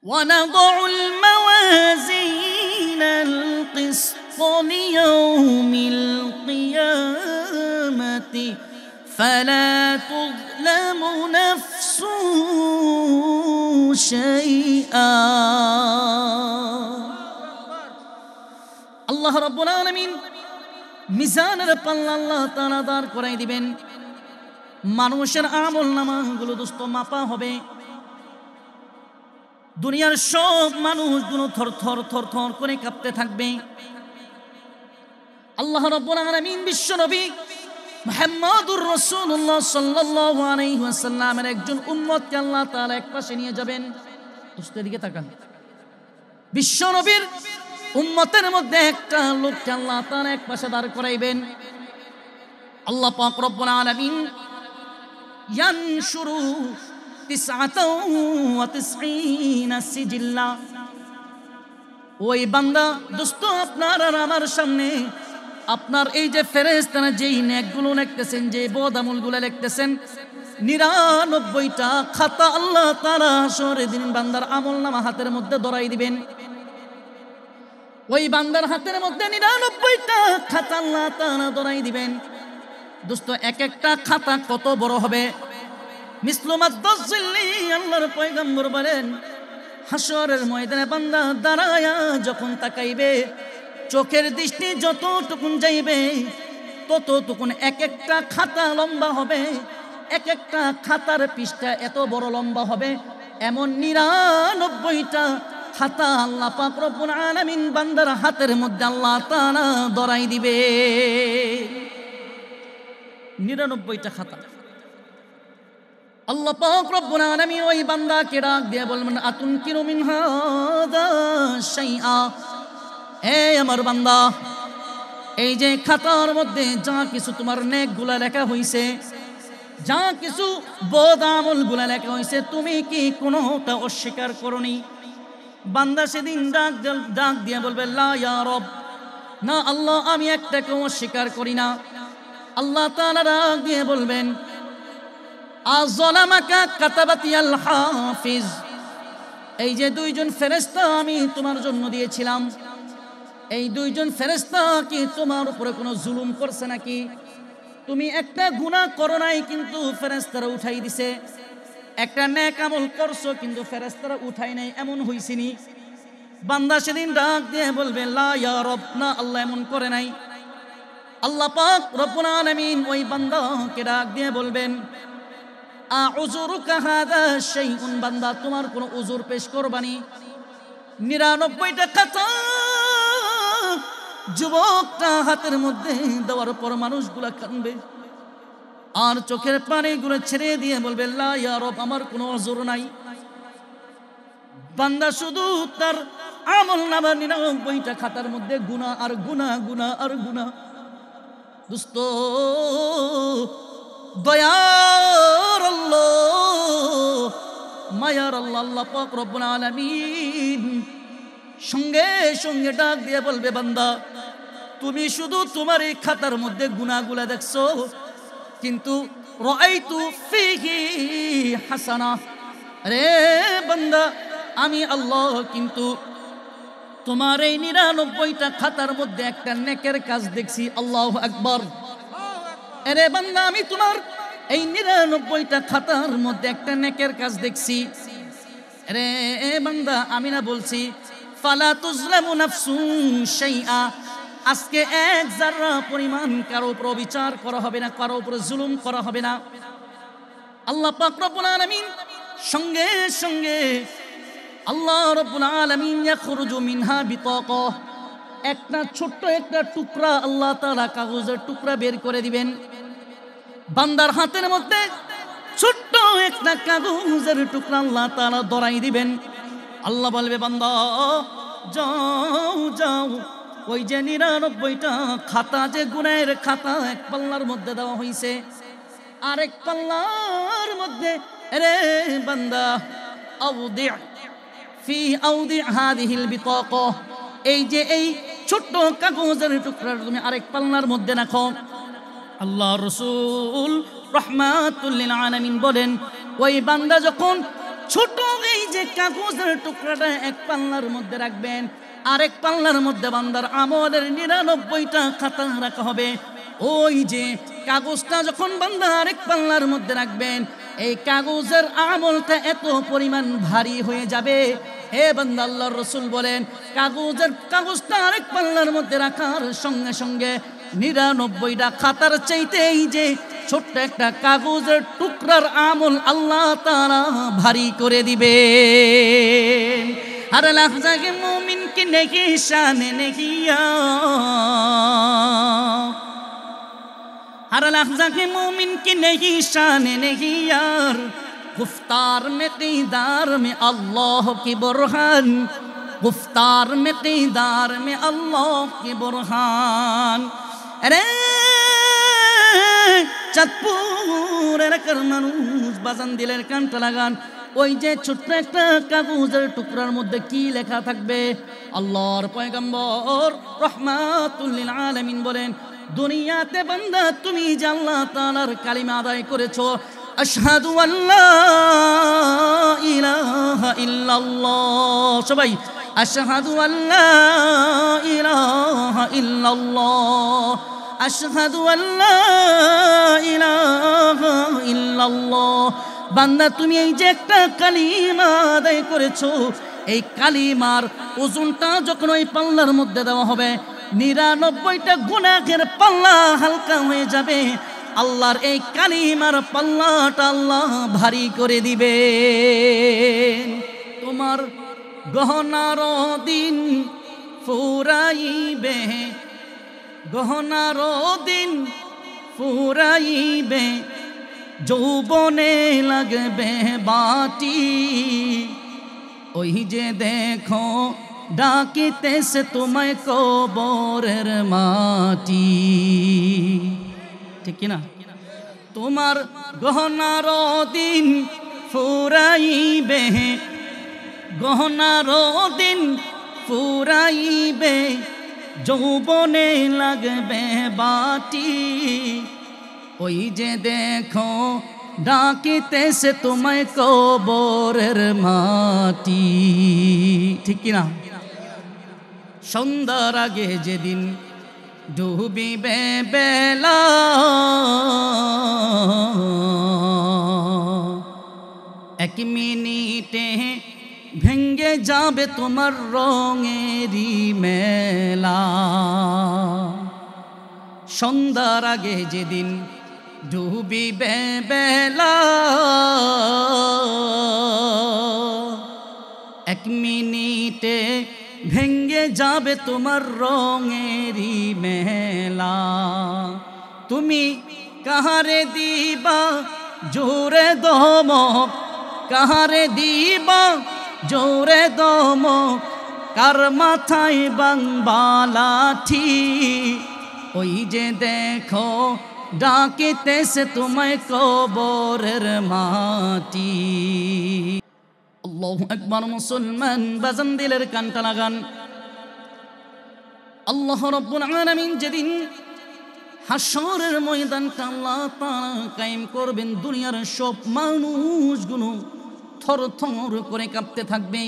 ونضع الموازين القسط ليوم القيامة فلا تظلم نفس شيئا আল্লাহ রাব্বুল আলামিন মিজানের পাল্লা আল্লাহ তাআলা দাঁড় করাই দিবেন। মানুষের আমলনামাগুলো দোস্ত মাপা হবে। দুনিয়ার সব মানুষগুলো থরথর থরথর করে কাঁপতে থাকবে। আল্লাহ রাব্বুল আলামিন বিশ্বনবী মুহাম্মদুর রাসূলুল্লাহ সাল্লাল্লাহু আলাইহি ওয়াসাল্লামের একজন উম্মতকে আল্লাহ তাআলা একপাশে নিয়ে যাবেন। দোস্ত এদিকে তাকান। বিশ্বনবীর উম্মতের মধ্যে একটা লোককে আল্লাহ তাআলা একপাশে দাঁড় করাইবেন। আল্লাহ পাক রব্বুল আলামিন ইয়ানশুরু 99 সিজিল্লা। ওই বান্দা দোস্ত আপনার আর আমার সামনে আপনার এই যে ফেরেশতারা যেই নেকগুলো লিখতেছেন, যে বদ আমলগুলো লিখতেছেন, 99টা খাতা আল্লাহ তাআলা হাশরের দিন বান্দার আমলনামা হাতের মধ্যে ধরাই দিবেন। ওই বান্দার হাতের মধ্যে 99টা খাতা আল্লাহ তাআলা ধরাই দিবেন। দোস্ত এক একটা খাতা কত বড় হবে? মিসলুমাত দাজ্জিল্লি আল্লাহর পয়গম্বর বলেন, হাশরের ময়দানে বান্দা দাঁড়ায়া যখন তাকাইবে, চোখের দৃষ্টি যতটুকুন যাইবে ততটুকুন এক একটা খাতা লম্বা হবে। এক একটা খাতার পৃষ্ঠা এত বড় লম্বা হবে। এমন 99টা খাতা আল্লাহ পাক রব্বুল আলামিন বান্দার হাতের মধ্যে আল্লাহ তাআলা ধরাই দিবে। 99টা খাতা আল্লাহ পাক রব্বুল আলামিন ওই বান্দাকে ডাক দিয়ে বলবেন, আতুনকিরু মিন হাযা শাইআ। আমার বান্দা, এই যে খাতার মধ্যে যা কিছু তোমার নেকগুলা লেখা হইছে, যা কিছু বদ আমলগুলা লেখা হইছে, তুমি কি কোনোটা অস্বীকার করনি? বান্দা সেদিন ডাক দিয়ে বলবে, লা ইয়া রব, না আল্লাহ, আমি একটাকেও অস্বীকার করি না। আল্লাহ তাআলা ডাক দিয়ে বলবেন, আযলামাকা কাতাবাতিয়াল হাফিজ। এই যে দুইজন ফেরেশতা আমি তোমার জন্য দিয়েছিলাম, এই দুইজন ফেরেশতা কি তোমার উপরে কোনো জুলুম করছে নাকি? তুমি একটা গুনাহ করো নাই কিন্তু ফেরেশতারা উঠাই দিছে, একটা নেক আমল করছো কিন্তু ফেরেশতারা উঠাই নাই, এমন হইছিনি? বান্দা সেদিন ডাক দিয়ে বলবে, লা ইয়া রব, না আল্লাহ এমন করে নাই। আল্লাহ পাক রব্বুল আলামিন ওই বান্দাকে ডাক দিয়ে বলবেন, আউযুরুকা হাযা শাইউন। বান্দা, তোমার কোনো উযুর পেশ করবানি? 99টা কথা যুবকটা হাতের মধ্যে দেওয়ার পর মানুষগুলা কাঁদবে আর চোখের পানিগুলো ছেড়ে দিয়ে বলবে, লা ইয়া রব, আমার কোনো উযুর নাই। বান্দা শুধু তার আমলনামার 99টা খাতার মধ্যে গুনাহ আর গুনাহ, গুনাহ আর গুনাহ। দোস্ত, দয়ার আল্লাহ, মায়ার আল্লাহ, আল্লাহ পাক রব্বুল আলামিন সঙ্গে সঙ্গে ডাক দিয়ে বলবে, বান্দা, তুমি শুধু তোমার এই খাতার মধ্যে গুনাহগুলা দেখছো, কিন্তু রাআইতু ফীহি হাসানা। রে বান্দা, আমি আল্লাহ কিন্তু তোমার এই 99টা খাতার মধ্যে একটা নেকের কাজ দেখছি। আল্লাহু আকবার। আরে বান্দা, আমি তোমার এই 99টা খাতার মধ্যে একটা নেকের কাজ দেখছি। রে বান্দা, আমি না বলছি ফালা তুজলামু নাফসুন শাইআ, আজকে এক যারা পরিমাণ কারো উপর বিচার করা হবে না, কারো উপর জুলুম করা হবে না। আল্লাহ পাক রব্বুল আলামিন সঙ্গে সঙ্গে আল্লাহ রব্বুল আলামিন ইয়াখরুজু মিনহা বিতাকা, একটা ছোট্ট একটা টুকরা আল্লাহ তাআলা কাগজের টুকরা বের করে দিবেন। বান্দার হাতের মধ্যে ছোট্ট একটা কাগজের টুকরা আল্লাহ তাআলা ধরাই দিবেন। আল্লাহ বলবে, বান্দা যাও যাও, ওই যে 99টা খাতা, যে গুনাহের খাতা এক পাল্লার মধ্যে দেওয়া হয়েছে, আরেক পাল্লার মধ্যে রে বান্দা আউদি ফি আউদি হাদিহিল বিতাকা, এই যে এই ছোট্ট কাগজের টুকরা তুমি আরেক পাল্লার মধ্যে রাখো। আল্লাহ রাসূল রাহমাতুল লিল আলামিন বলেন, ওই বান্দা যখন ছোট এই যে কাগজের টুকরাটা এক পাল্লার মধ্যে রাখবেন, আরেক পাল্লার মধ্যে বান্দার আমলের 99টা খাতা রাখা হবে। ওই যে কাগজটা যখন বান্দা আরেক পাল্লার মধ্যে রাখবেন, এই কাগজের আমলটা এত পরিমাণ ভারী হয়ে যাবে। হে বান্দা, আল্লাহর রাসূল বলেন কাগজটা আরেক পাল্লার মধ্যে রাখার সঙ্গে সঙ্গে 99টা খাতার চাইতে এই যে ছোট্ট একটা কাগজের টুকরার আমল আল্লাহ তাআলা ভারী করে দিবে। हर लफ्ज़ के मोमिन की नहीं शान नहिया, हर लफ्ज़ के मोमिन की नहीं शान नहीं यार, गुफ्तार में क़ीदार में अल्लाह की बुरहान, गुफ्तार में क़ीदार में अल्लाह की बुरहान। अरे চাঁদপুর এলাকার মানুষ বাজান দিলের কানটা লাগান, ওই যে ছোট্ট একটা কাগজের টুকরার মধ্যে কি লেখা থাকবে? আল্লাহর পয়গম্বর রাহমাতুল লিল আলামিন বলেন, দুনিয়াতে বান্দা তুমি যে আল্লাহ তাআলার কালিমা আদায় করেছো, আশহাদু আল্লা ইলাহা ইল্লাল্লাহ, সবাই আশহাদু আল্লা ইলাহা ইল্লাল্লাহ, আশহাদু আল্লা ইলাহা ইল্লাল্লাহ। বান্দা তুমি এই যে একটা কালিমা আদায় করেছো, এই কালিমার ওজনটা যখন ওই পাল্লার মধ্যে দেওয়া হবে, 99টা গুনাহের পাল্লা হালকা হয়ে যাবে। আল্লাহর এই কালিমার পাল্লাটা আল্লাহ ভারী করে দিবে। তোমার গহনার দিন ফুরাইবে, গহনার দিন ফুরাইবে, যৌবনে লাগবে বাটি, ওই যে দেখো ডাকিতেছে তোমায় কবরের মাটি। ঠিক কিনা? তোমার গহনার দিন ফুরাইবে, গহনার দিন ফুরাইবে, যৌবনে লাগবে বাটি, ওই যে দেখো ডাকিতেছে তোমায় কবরের মাটি। ঠিক কিনা? সন্ধ্যার আগে যেদিন ডুবিবে বেলা, এক মিনিটে ভেঙ্গে যাবে তোমার রঙেরই মেলা। সন্ধ্যার আগে যেদিন ডুবিবে বেলা, এক মিনিটে ভেঙ্গে যাবে তোমার রঙেরই মেলা। তুমি কাহারে দিবা জোরে দমক, কাহারে দিবা জোরে দমক, কার মাথায় বাংবা লাঠি, ওই যে দেখো ডাকিতেছে তোমায় কবরের মাটি। আল্লাহু আকবার। মুসলমান বাজান দিলের কানটা লাগান। আল্লাহ রাব্বুল আলামিন যেদিন হাসরের ময়দানটা আল্লাহ তাআলা কায়েম করবেন, দুনিয়ার সব মানুষগুলো থর থর করে কাঁপতে থাকবে।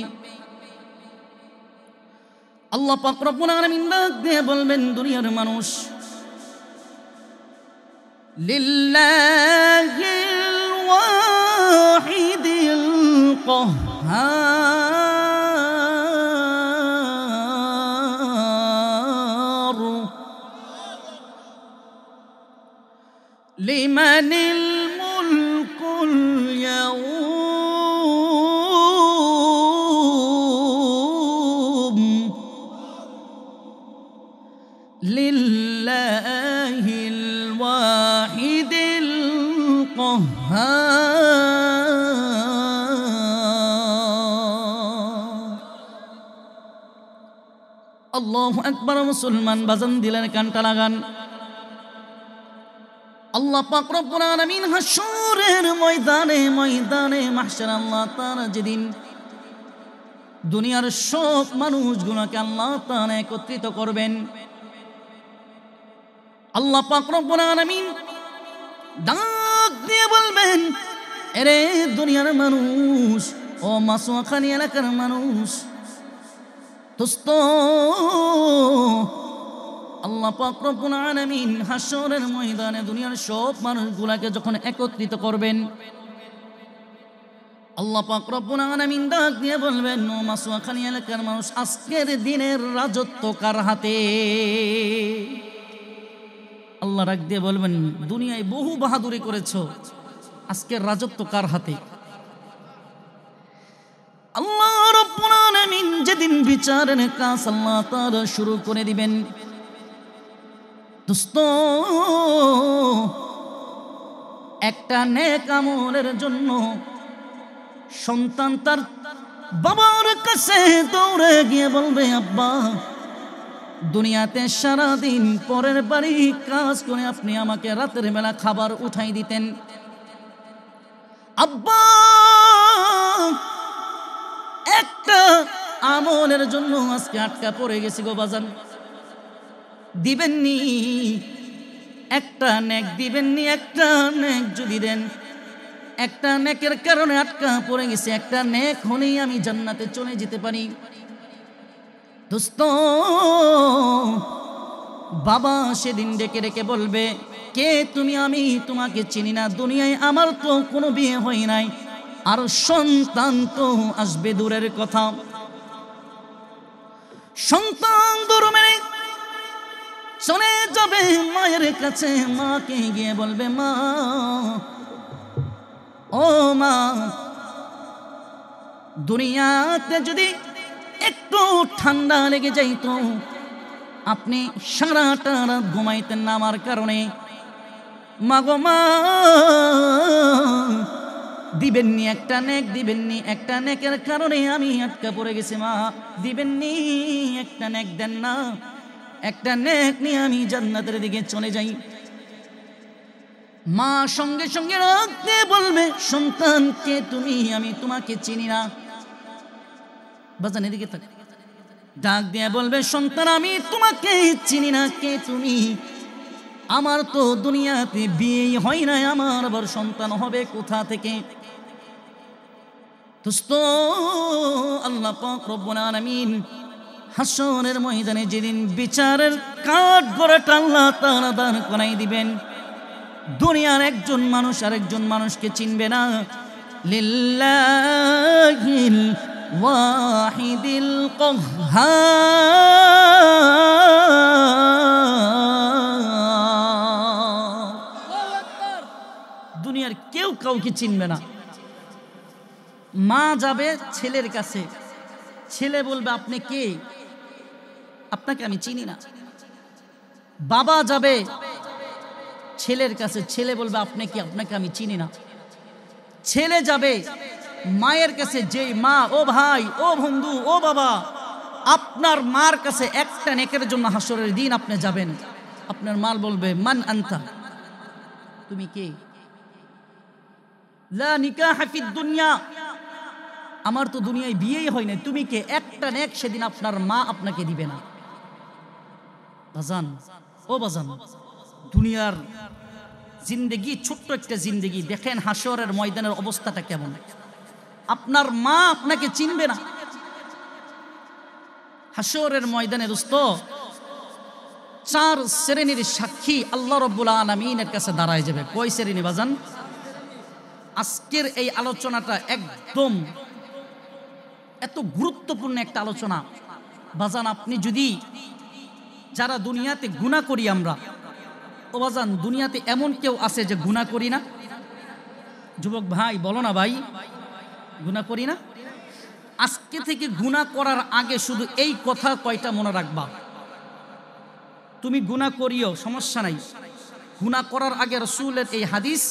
আল্লাহ পাক রব্বুল আলামিন ডাক দিয়ে বলবেন, দুনিয়ার মানুষ, লিল্লাহিল ওয়াহিদিল কাহ্হার, লিমানিল মুলকুল ইয়াউম, লিল্লাহিল ওয়াহিদিল কাহ্হার। আল্লাহু আকবার। মুসলমান বাজান দিলের কানটা লাগান। আল্লাহ পাক রব্বুল আলামিন হাসরের ময়দানে মাহশার আল্লাহ তাআলা যেদিন দুনিয়ার সব মানুষগুলোকে আল্লাহ তাআলা একত্রিত করবেন, আল্লাহ পাক রব্বুল আলামিন ডাক দিয়ে বলবেন, এরে দুনিয়ার মানুষ, ও মাসুয়াখালী এলাকার মানুষ, দোস্ত, আল্লাহ পাক রব্বুল আলামিন হাশরের ময়দানে দুনিয়ার সব মানুষগুলাকে যখন একত্রিত করবেন, আল্লাহ পাক রব্বুল আলামিন ডাক দিয়ে বলবেন, ও মাসুয়াখালী এলাকার মানুষ, আজকের দিনের রাজত্ব কার হাতে? আল্লাহ ডাক দিয়ে বলবেন, দুনিয়ায় বহু বাহাদুরি করেছো, আজকের রাজত্ব কার হাতে? আল্লাহ রাব্বুল আলামিন যেদিন বিচারের কাজ আল্লাহ তাআলা শুরু করে দিবেন, দোস্ত, একটা নেক আমলের জন্য সন্তান তার বাবার কাছে দৌড়ে গিয়ে বলবে, আব্বা, দুনিয়াতে সারাদিন পরের বাড়ি কাজ করে আপনি আমাকে রাতের বেলা খাবার উঠাই দিতেন, আব্বা, একটা আমলের জন্য আজকে আটকা পড়ে গেছি গো বাজান, দিবেননি? একটা নেক দিবেননি? একটা নেক যদি দেন, একটা নেকের কারণে আটকা পড়ে গেছে, একটা নেক হলেই আমি জান্নাতে চলে যেতে পারি। দোস্ত, বাবা সেদিন ডেকে ডেকে বলবে, কে তুমি? আমি তোমাকে চিনি না, দুনিয়ায় আমার তো কোনো বিয়ে হয় নাই, আর সন্তান তো আসবে দূরের কথা। সন্তান দূর মেরে চলে যাবে মায়ের কাছে, মাকে গিয়ে বলবে, মা, ও মা, দুনিয়াতে যদি একটু ঠান্ডা লেগে যাইত, আপনি সারাটা রাত ঘুমাইতেন না আমার কারণে, মা গো মা, দিবেননি? একটা নেক দিবেননি? একটা নেকের কারণে আমি আটকা পড়ে গেছি, মা, দিবেননি? একটা নেক দেন না, একটা নেক নিয়ে আমি জান্নাতের দিকে চলে যাই। মা সঙ্গে সঙ্গে রাখতে বলবে, সন্তান, কে তুমি? আমি তোমাকে চিনি না। বাজান এদিকে থাক, ডাক দিয়ে বলবে, সন্তান, আমি তোমাকে চিনি না, কে তুমি? আমার তো দুনিয়াতে বিয়েই হয় না, আমার আবার সন্তান হবে কোথা থেকে? দোস্ত, আল্লাহ পাক রব্বুল আলামিন হাশরের ময়দানে যেদিন বিচারের কাঠ গড়াটা আল্লাহ তাআলা দাঁড় করাই দিবেন, দুনিয়ার একজন মানুষ আরেকজন মানুষকে চিনবে না। লিল্লাহিল ওয়াহিদিল কাহ্হার, দুনিয়ার কেউ কাউকে চিনবে না। মা যাবে ছেলের কাছে, ছেলে বলবে, আপনি কে? আপনাকে আমি চিনি না। বাবা যাবে ছেলের কাছে, ছেলে বলবে, আপনি কি? আপনাকে আমি চিনি না। ছেলে যাবে মায়ের কাছে, যে মা, ও ভাই, ও বন্ধু, ও বাবা, আপনার মার কাছে একটা নেকের জন্য হাসরের দিন আপনি যাবেন, আপনার মা বলবে, মান আনতা? তুমি কে? লা নিকাহা ফিদ দুনিয়া, আমার তো দুনিয়ায় বিয়েই হয় না, তুমি কে? একটা নেক সেদিন আপনার মা আপনাকে দিবে না। বাজান, ও বাজান, দুনিয়ার জিন্দেগি ছোট্ট একটা জিন্দেগি, দেখেন হাশরের ময়দানের অবস্থাটা কেমন। আপনার মা আপনাকে চিনবে না হাশরের ময়দানে। দোস্ত, চার শ্রেণীর সাক্ষী আল্লাহ রাব্বুল আলামিনের কাছে দাঁড়ায় যাবে। কয় শ্রেণী বাজান? আজকের এই আলোচনাটা একদম এত গুরুত্বপূর্ণ একটা আলোচনা বাজান। আপনি যদি, যারা দুনিয়াতে গুনাহ করি আমরা, ও বাজান, দুনিয়াতে এমন কেউ আছে যে গুনাহ করি না? যুবক ভাই বলো না ভাই, গুনাহ করি না? আজকে থেকে গুনাহ করার আগে শুধু এই কথা কয়টা মনে রাখবা, তুমি গুনাহ করিও, সমস্যা নাই। গুনাহ করার আগে রাসূলের এই হাদিস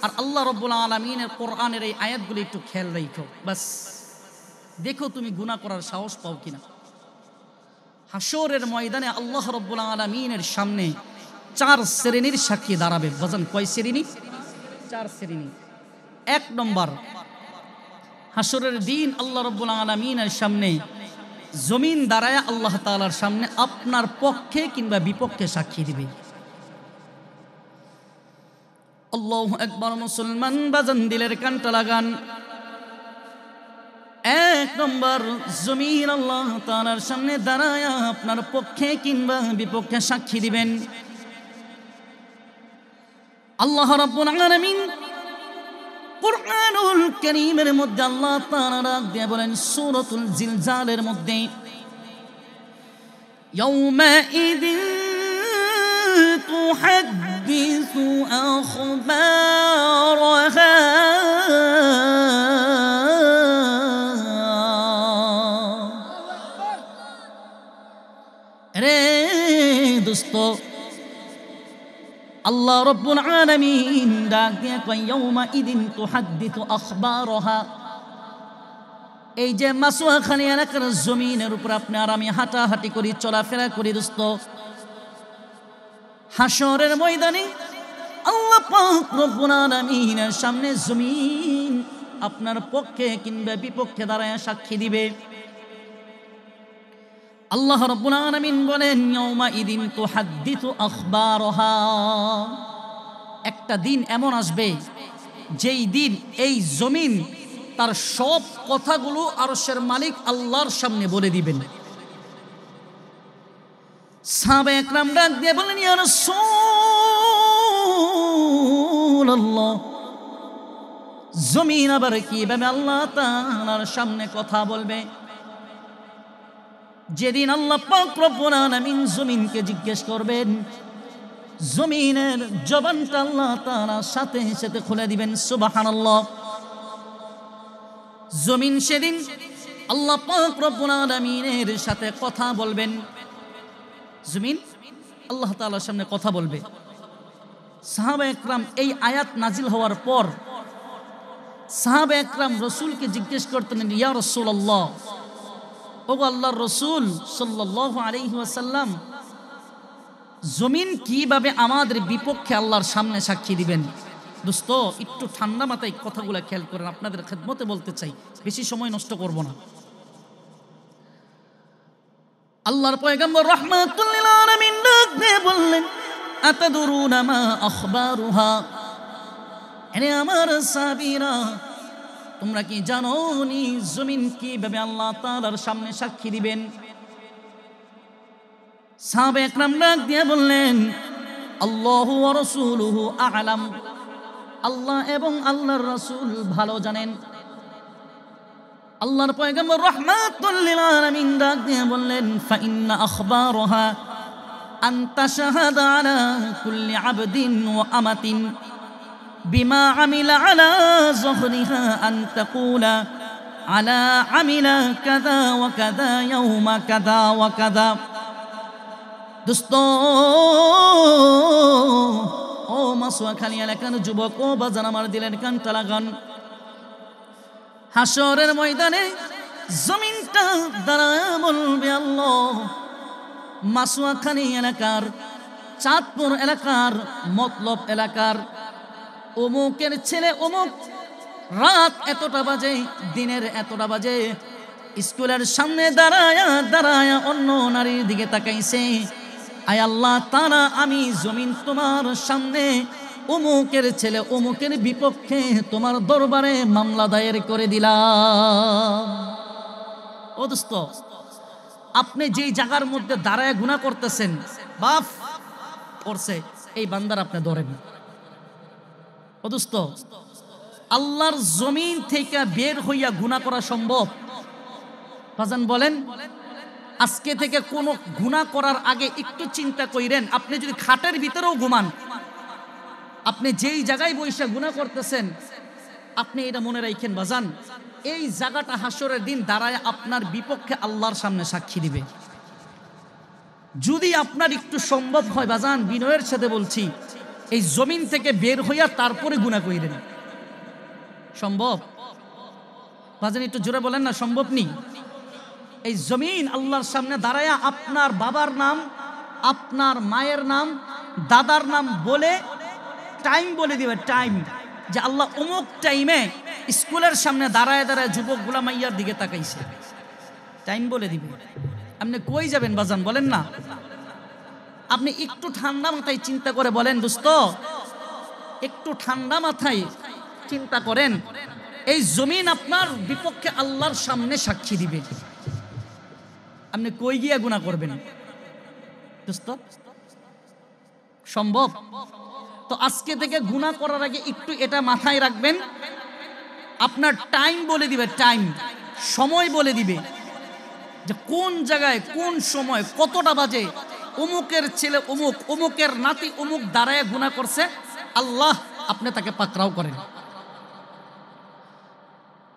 আর আল্লাহ রাব্বুল আলামিনের কোরআনের এই আয়াতগুলো একটু খেয়াল রাখো, বাস দেখো তুমি গুনাহ করার সাহস পাও কিনা। হাশরের ময়দানে আল্লাহ রাব্বুল আলামিনের সামনে চার শ্রেণীর সাক্ষী দাঁড়াবে। বাজান, কয় শ্রেণী? চার শ্রেণী। এক নম্বর, হাশরের দিন আল্লাহ রাব্বুল আলামিনের সামনে জমিন দাঁড়ায় আল্লাহ তাআলার সামনে আপনার পক্ষে কিংবা বিপক্ষে সাক্ষী দিবে। আল্লাহু আকবার। মুসলমান বাজান, দিলের কানটা লাগান। এক নম্বর, জমিন আল্লাহ তাআলার সামনে দাঁড়ায় আপনার পক্ষে কিংবা বিপক্ষে সাক্ষী দিবেন। আল্লাহ রাব্বুল আলামিন কুরআনুল কারীমের মধ্যে আল্লাহ তাআলা ডাক দিয়ে বলেন সূরাতুল জিলজালের মধ্যে, ইয়াউমাইযিন তুহাদ্দিসু আখবারাহা রে দোস্ত, আল্লাহ রাব্বুল আলামিন ডাক দিয়ে কয় ইয়াউমাইযিন তুহাদ্দিসু আখবারাহা। এই যে মাসুয়াখালী এলাকার জমিনের উপর আপনি আর আমি হাঁটাহাঁটি করি, চলাফেরা করি দোস্ত, হাসরের ময়দানে আল্লাহ পাক রব্বুল আলামিনের সামনে জমিন আপনার পক্ষে কিংবা বিপক্ষে দাঁড়ায় সাক্ষী দিবে। আল্লাহ রাব্বুল আলামিন বলেন ইয়াউমাইযিন তুহাদ্দিসু আখবারাহা। একটা দিন এমন আসবে যেই দিন এই জমিন তার সব কথাগুলো আরশের মালিক আল্লাহর সামনে বলে দিবেন। সাহাবা একরাম ডাক দিয়ে বলেন ইয়া রাসূলুল্লাহ, জমিন আবার কিভাবে আল্লাহ তাআলার সামনে কথা বলবে? যেদিন আল্লাহ পাক রব্বুল আলামিন জমিনকে জিজ্ঞেস করবেন, জমিনের জবানটা আল্লাহ তাআলা সাথে সাথে খুলে দিবেন। সুবহানাল্লাহ। জমিন সেদিন আল্লাহ পাক রব্বুল আলামিনের সাথে কথা বলবেন। জমিন আল্লাহ তাআলার সামনে কথা বলবে। সাহাবা একরাম এই আয়াত নাজিল হওয়ার পর সাহাবা একরাম রাসূলকে জিজ্ঞেস করতেন, ইয়া রাসূলুল্লাহ, ওগো আল্লাহর রাসূল সাল্লাল্লাহু আলাইহি ওয়াসাল্লাম, জমিন কিভাবে আমাদের বিপক্ষে আল্লাহর সামনে সাক্ষী দিবেন? দোস্ত, একটু ঠান্ডা মাথায় কথাগুলো খেয়াল করেন, আপনাদের খেদমতে বলতে চাই, বেশি সময় নষ্ট করব না। আল্লাহর পয়গম্বর রাহমাতুল লিল আলামিন ডাক দিয়ে বললেন, আতাদরুনা মা আখবারুহা। এনে আমার সাহাবীরা, তোমরা কি জানো নি জমিন কিভাবে আল্লাহ তাআলার সামনে সাক্ষী দিবেন? সাহাবা একরাম ডাক দিয়ে বললেন, আল্লাহু ওয়া রাসূলুহু আ'লাম। আল্লাহ এবং আল্লাহর রাসূল ভালো জানেন। আল্লাহর পয়গম্বর রাহমাতুল লিল আলামিন ডাক দিয়ে বললেন, ফা ইন্না আখবারাহা আন তাশহাদা আলা কুল্লি আবদিন ওয়া আমাতিন বিমা আমিলা আলা যহরিহা আন তাকুলা আলা আমিলা কাযা ওয়া কাযা ইয়াউমা কাযা ওয়া কাযা। দোস্ত, ও মাসুয়াখালী এলাকার যুবক, ও বাজান, আমার দিলের কানটা লাগান। হাসরের ময়দানে জমিনটা দাঁড়ায় বলবে, আল্লাহ, মাসুয়াখালী এলাকার, চাঁদপুর এলাকার, মতলব এলাকার অমুকের ছেলে অমুক রাত এতটা বাজে, দিনের এতটা বাজে স্কুলের সামনে দাঁড়ায়া দাঁড়ায়া অন্য নারীর দিকে তাকাইছে। আয় আল্লাহ তাআলা, আমি জমিন তোমার সামনে অমুকের ছেলে অমুকের বিপক্ষে তোমার দরবারে মামলা দায়ের করে দিলাম। ও দোস্ত, আপনি যেই জায়গার মধ্যে দাঁড়ায় গুনাহ করতেছেন, বাপ করছে, এই বান্দার আপনি ধরেন। ও দোস্ত, আল্লাহর জমিন থেকে বের হইয়া গুনাহ করা সম্ভব? বাজান বলেন, আজকে থেকে কোনো গুনাহ করার আগে একটু চিন্তা কইরেন। আপনি যদি খাটের ভিতরেও ঘুমান, আপনি যেই জায়গায় বসে গুনাহ করতেছেন, আপনি এটা মনে রাখেন বাজান, এই জায়গাটা হাসরের দিন দাঁড়ায় আপনার বিপক্ষে আল্লাহর সামনে সাক্ষী দিবে। যদি আপনার একটু সম্ভব হয় বাজান, বিনয়ের সাথে বলছি, এই জমিন থেকে বের হইয়া তারপরে গুনাহ কইরেন। সম্ভব? বাজান একটু জোরে বলেন না, সম্ভব নেই? এই জমিন আল্লাহর সামনে দাঁড়ায়া আপনার বাবার নাম, আপনার মায়ের নাম, দাদার নাম বলে টাইম বলে দিবে, টাইম, যে আল্লাহ অমুক টাইমে স্কুলের সামনে দাঁড়ায় দাঁড়ায় যুবকগুলা মাইয়ার দিকে তাকাইছে, টাইম বলে দিবে। আপনি কই যাবেন বাজান বলেন না? আপনি একটু ঠান্ডা মাথায় চিন্তা করে বলেন দোস্ত, একটু ঠান্ডা মাথায় চিন্তা করেন, এই জমিন আপনার বিপক্ষে আল্লাহর সামনে সাক্ষী দিবে। আপনি কই গিয়া গুনাহ করবেন? দোস্ত সম্ভব? তো আজকে থেকে গুনাহ করার আগে একটু এটা মাথায় রাখবেন, আপনার টাইম বলে দিবে, টাইম সময় বলে দিবে যে কোন জায়গায় কোন সময় কতটা বাজে অমুকের ছেলে অমুক, অমুকের নাতি অমুক দাঁড়ায় গুনাহ করছে, আল্লাহ আপনি তাকে পাকড়াও করেন।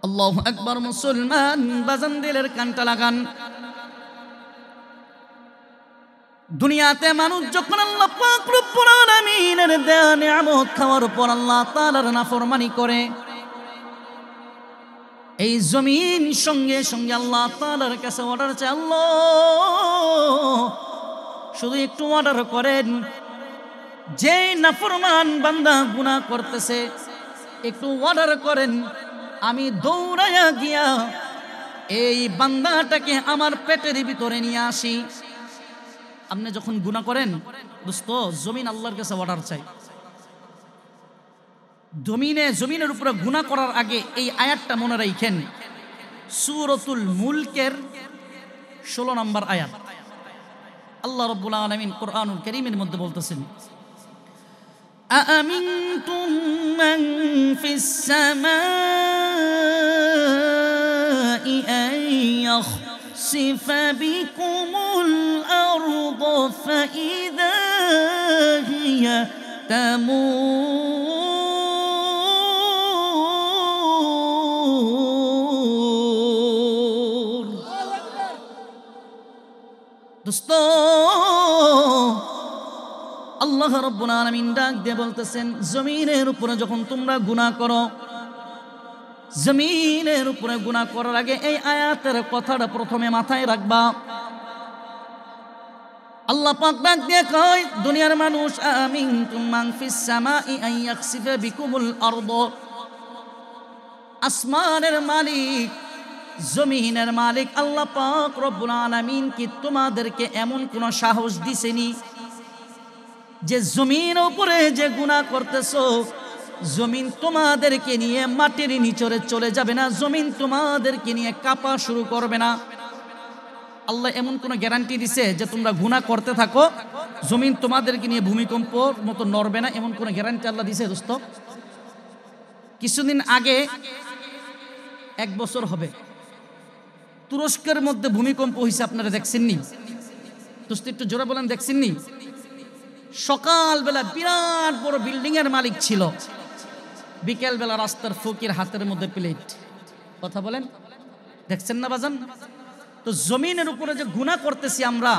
আল্লাহু আকবার। মুসলমান বাজান দিলের কানটা লাগান। দুনিয়াতে মানুষ যখন আল্লাহ পাক রব্বুল আলামিনের দেয়া নিয়ামত খাওয়ার পর আল্লাহ তাআলার নাফরমানি করে, এই জমিন সঙ্গে সঙ্গে আল্লাহ তাআলার কাছে অর্ডার চায়, আল্লাহ শুধু একটু অর্ডার করেন, যে নাফরমান বান্দা গুনাহ করতেছে একটু অর্ডার করেন, আমি দৌড়াইয়া গিয়া এই বান্দাটাকে আমার পেটের ভিতরে নিয়ে আসি। আপনি যখন গুনাহ করেন দোস্ত, জমিন আল্লাহর কাছে অর্ডার চাই। জমিনের উপরে গুনাহ করার আগে এই আয়াতটা মনে রাখেন, সূরাতুল মুলকের 16 নম্বর আয়াত। আল্লাহ রাব্বুল আলামিন কোরআনুল কারীমের মধ্যে বলতেছেন, আআমিনতুম মান ফিস সামাই আন ইয়াখসিফা বিকুমুল আরদ ফাইযা হিয়া তামুর। দোস্ত আল্লাহ রাব্বুল আলামিন ডাক দিয়ে বলতেছেন, জমিনের উপরে যখন তোমরা গুনাহ করো, জমিনের উপরে গুনাহ করার আগে এই আয়াতের কথাটা প্রথমে মাথায় রাখবা। আল্লাহ পাক ডাক দিয়ে কয়, দুনিয়ার মানুষ, আমিনতুম মান ফিস সামাই আন ইয়াখসিফা বিকুমুল আরদ, আসমানের মালিক জমিনের মালিক আল্লাহ পাক রব্বুল আলামিন কি তোমাদেরকে এমন কোন সাহস দিছেনি যে জমির উপরে যে গুনাহ করতেছো, জমিন তোমাদেরকে নিয়ে মাটির নিচরে চলে যাবে না, জমিন তোমাদেরকে নিয়ে কাঁপা শুরু করবে না? আল্লাহ এমন কোন গ্যারান্টি দিছে যে তোমরা গুনাহ করতে থাকো, জমিন তোমাদেরকে নিয়ে ভূমিকম্পর মতো নড়বে না? এমন কোন গ্যারান্টি আল্লাহ দিছে দোস্ত? কিছুদিন আগে, 1 বছর হবে, তুরস্কের মধ্যে ভূমিকম্প হয়েছে, আপনারা দেখছেননি? দোস্ত একটু জোরে বলেন, দেখছেননি? সকালবেলা বিরাট বড় বিল্ডিং এর মালিক ছিল, বিকেলবেলা রাস্তার ফকির হাতের মধ্যে প্লেট। কথা বলেন, দেখছেন না বাজান? তো জমিনের উপরে যে গুনাহ করতেছি আমরা,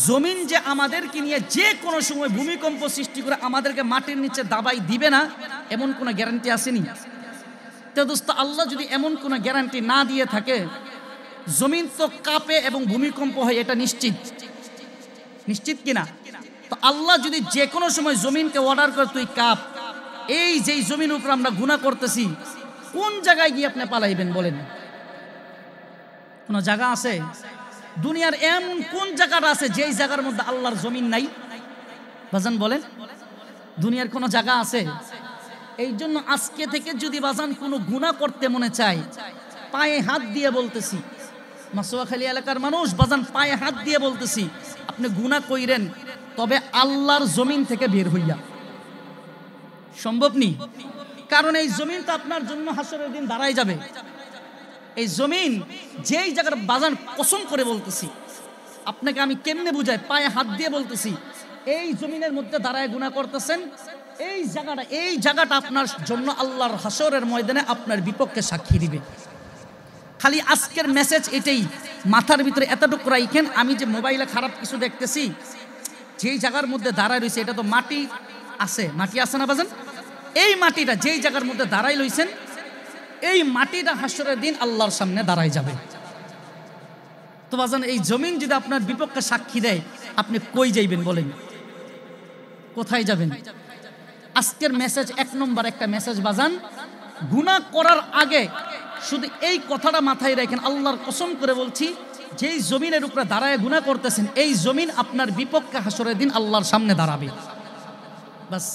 জমিন যে আমাদেরকে নিয়ে যে কোনো সময় ভূমিকম্প সৃষ্টি করে আমাদেরকে মাটির নিচে দাবাই দিবে না, এমন কোনো গ্যারান্টি আসেনি? তো দোস্ত আল্লাহ যদি এমন কোনো গ্যারান্টি না দিয়ে থাকে, জমিন তো কাঁপে এবং ভূমিকম্প হয়, এটা নিশ্চিত, নিশ্চিত কিনা? তো আল্লাহ যদি যে কোনো সময় জমিনকে অর্ডার করে তুই কাঁপ, এই যেই জমিন উপর আমরা গুনাহ করতেছি, কোন জায়গায় গিয়ে আপনি পালাইবেন বলেন? কোন জায়গা আছে? দুনিয়ার এমন কোন জায়গাটা আছে যেই জায়গার মধ্যে আল্লাহর জমিন নাই? বাজান বলেন, দুনিয়ার কোন জায়গা আছে? এই জন্য আজকে থেকে যদি বাজান কোনো গুনাহ করতে মনে চায়, পায়ে হাত দিয়ে বলতেছি, মাসোয়াখালী এলাকার মানুষ বাজান পায়ে হাত দিয়ে বলতেছি, আপনি গুনাহ কইরেন, তবে আল্লাহর জমিন থেকে বের হইয়া। সম্ভব নি? কারণ এই জমিন তো আপনার জন্য হাসরের দিন দাঁড়ায় যাবে। এই জমিন যেই জায়গার বাজান, কসম করে বলতেছি আপনাকে, আমি কেমনে বুঝাই, পায়ে হাত দিয়ে বলতেছি, এই জমিনের মধ্যে দাঁড়ায় গুনাহ করতেছেন, এই জায়গাটা আপনার জন্য আল্লাহর হাসরের ময়দানে আপনার বিপক্ষে সাক্ষী দিবে। খালি আজকের মেসেজ এটাই, মাথার ভিতরে এতটুকু রাখেন, আমি যে মোবাইলে খারাপ কিছু দেখতেছি, যেই জায়গার মধ্যে দাঁড়ায় রয়েছে এটা তো মাটি আছে, মাটি আছে না বাজান? এই মাটিটা যেই জায়গার মধ্যে দাঁড়াই লইছেন, এই মাটিটা হাসরের দিন আল্লাহর সামনে দাঁড়ায় যাবে। তো বাজান এই জমিন যদি আপনার বিপক্ষে সাক্ষী দেয়, আপনি কই যাইবেন বলেন? কোথায় যাবেন? আজকের মেসেজ 1 নম্বর একটা মেসেজ বাজান, গুনাহ করার আগে শুধু এই কথাটা মাথায় রাখেন, আল্লাহর কসম করে বলছি, যেই জমিনের উপরে দাঁড়ায় গুনাহ করতেছেন, এই জমিন আপনার বিপক্ষে হাসরের দিন আল্লাহর সামনে দাঁড়াবে। বাস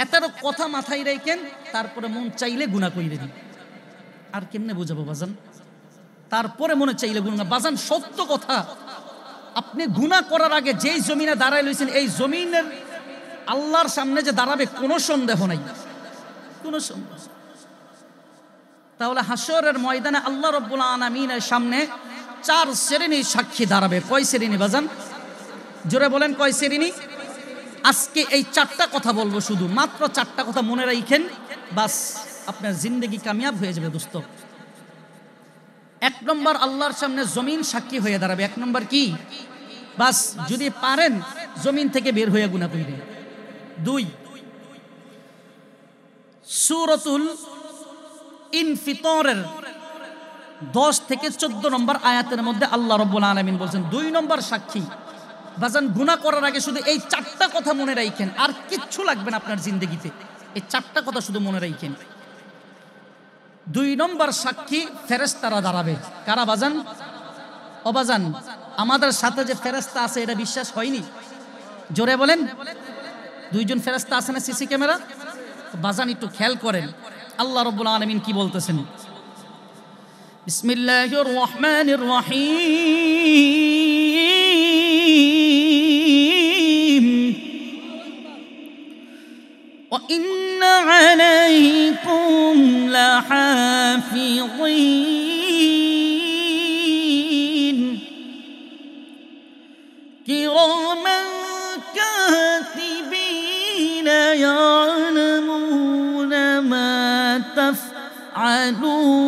এত কথা মাথায় রাখেন, তারপরে মন চাইলে গুনাহ কইরে দিন। আর কেমনে বুঝাবো বাজান? তারপরে মনে চাইলে গুণা বাজান, সত্য কথা, আপনি গুনাহ করার আগে যেই জমিনে দাঁড়ায় লইছেন, এই জমিনের আল্লাহর সামনে যে দাঁড়াবে কোনো সন্দেহ নাই, কোনো সন্দেহ। তাহলে হাসরের ময়দানে আল্লাহ রাব্বুল আলামিনের সামনে 4 শ্রেণীর সাক্ষী দাঁড়াবে। কয় শ্রেণী বাজান? জোরে বলেন, কয় শ্রেণী? আজকে এই 4টা কথা বলবো, শুধু মাত্র 4টা কথা মনে রাখেন, বাস আপনার জিন্দেগি কামিয়াব হয়ে যাবে দোস্ত। 1 নম্বর, আল্লাহর সামনে জমিন সাক্ষী হয়ে দাঁড়াবে। 1 নম্বর কি? বাস যদি পারেন জমিন থেকে বের হয়ে গুনাহ করিবেন। 2, সূরাতুল ইনফিতরের 10 থেকে 14 নম্বর আয়াতের মধ্যে আল্লাহ রাব্বুল আলামিন বলছেন 2 নম্বর সাক্ষী। বাজান, গুনাহ করার আগে শুধু এই 4টা কথা মনে রাখেন, আর কিচ্ছু লাগবে না আপনার জিন্দগিতে, এই 4টা কথা শুধু মনে রাখেন। 2 নম্বর সাক্ষী ফেরেশতারা দাঁড়াবে। কারা বাজান? ও বাজান, আমাদের সাথে যে ফেরেশতা আছে এটা বিশ্বাস হয়নি? জোরে বলেন। 2 জন ফেরেশতা আছে না সিসি ক্যামেরা? বাজান একটু খেয়াল করেন আল্লাহ রাব্বুল আলামিন কি বলতেছেন। বিসমিল্লাহির রহমানির রহিম। ওয়া ইন্না আলাইকুম লাহাফিযিন কিরামান কাতিবিনা ইয়ালামুনা মা তাফআলুন।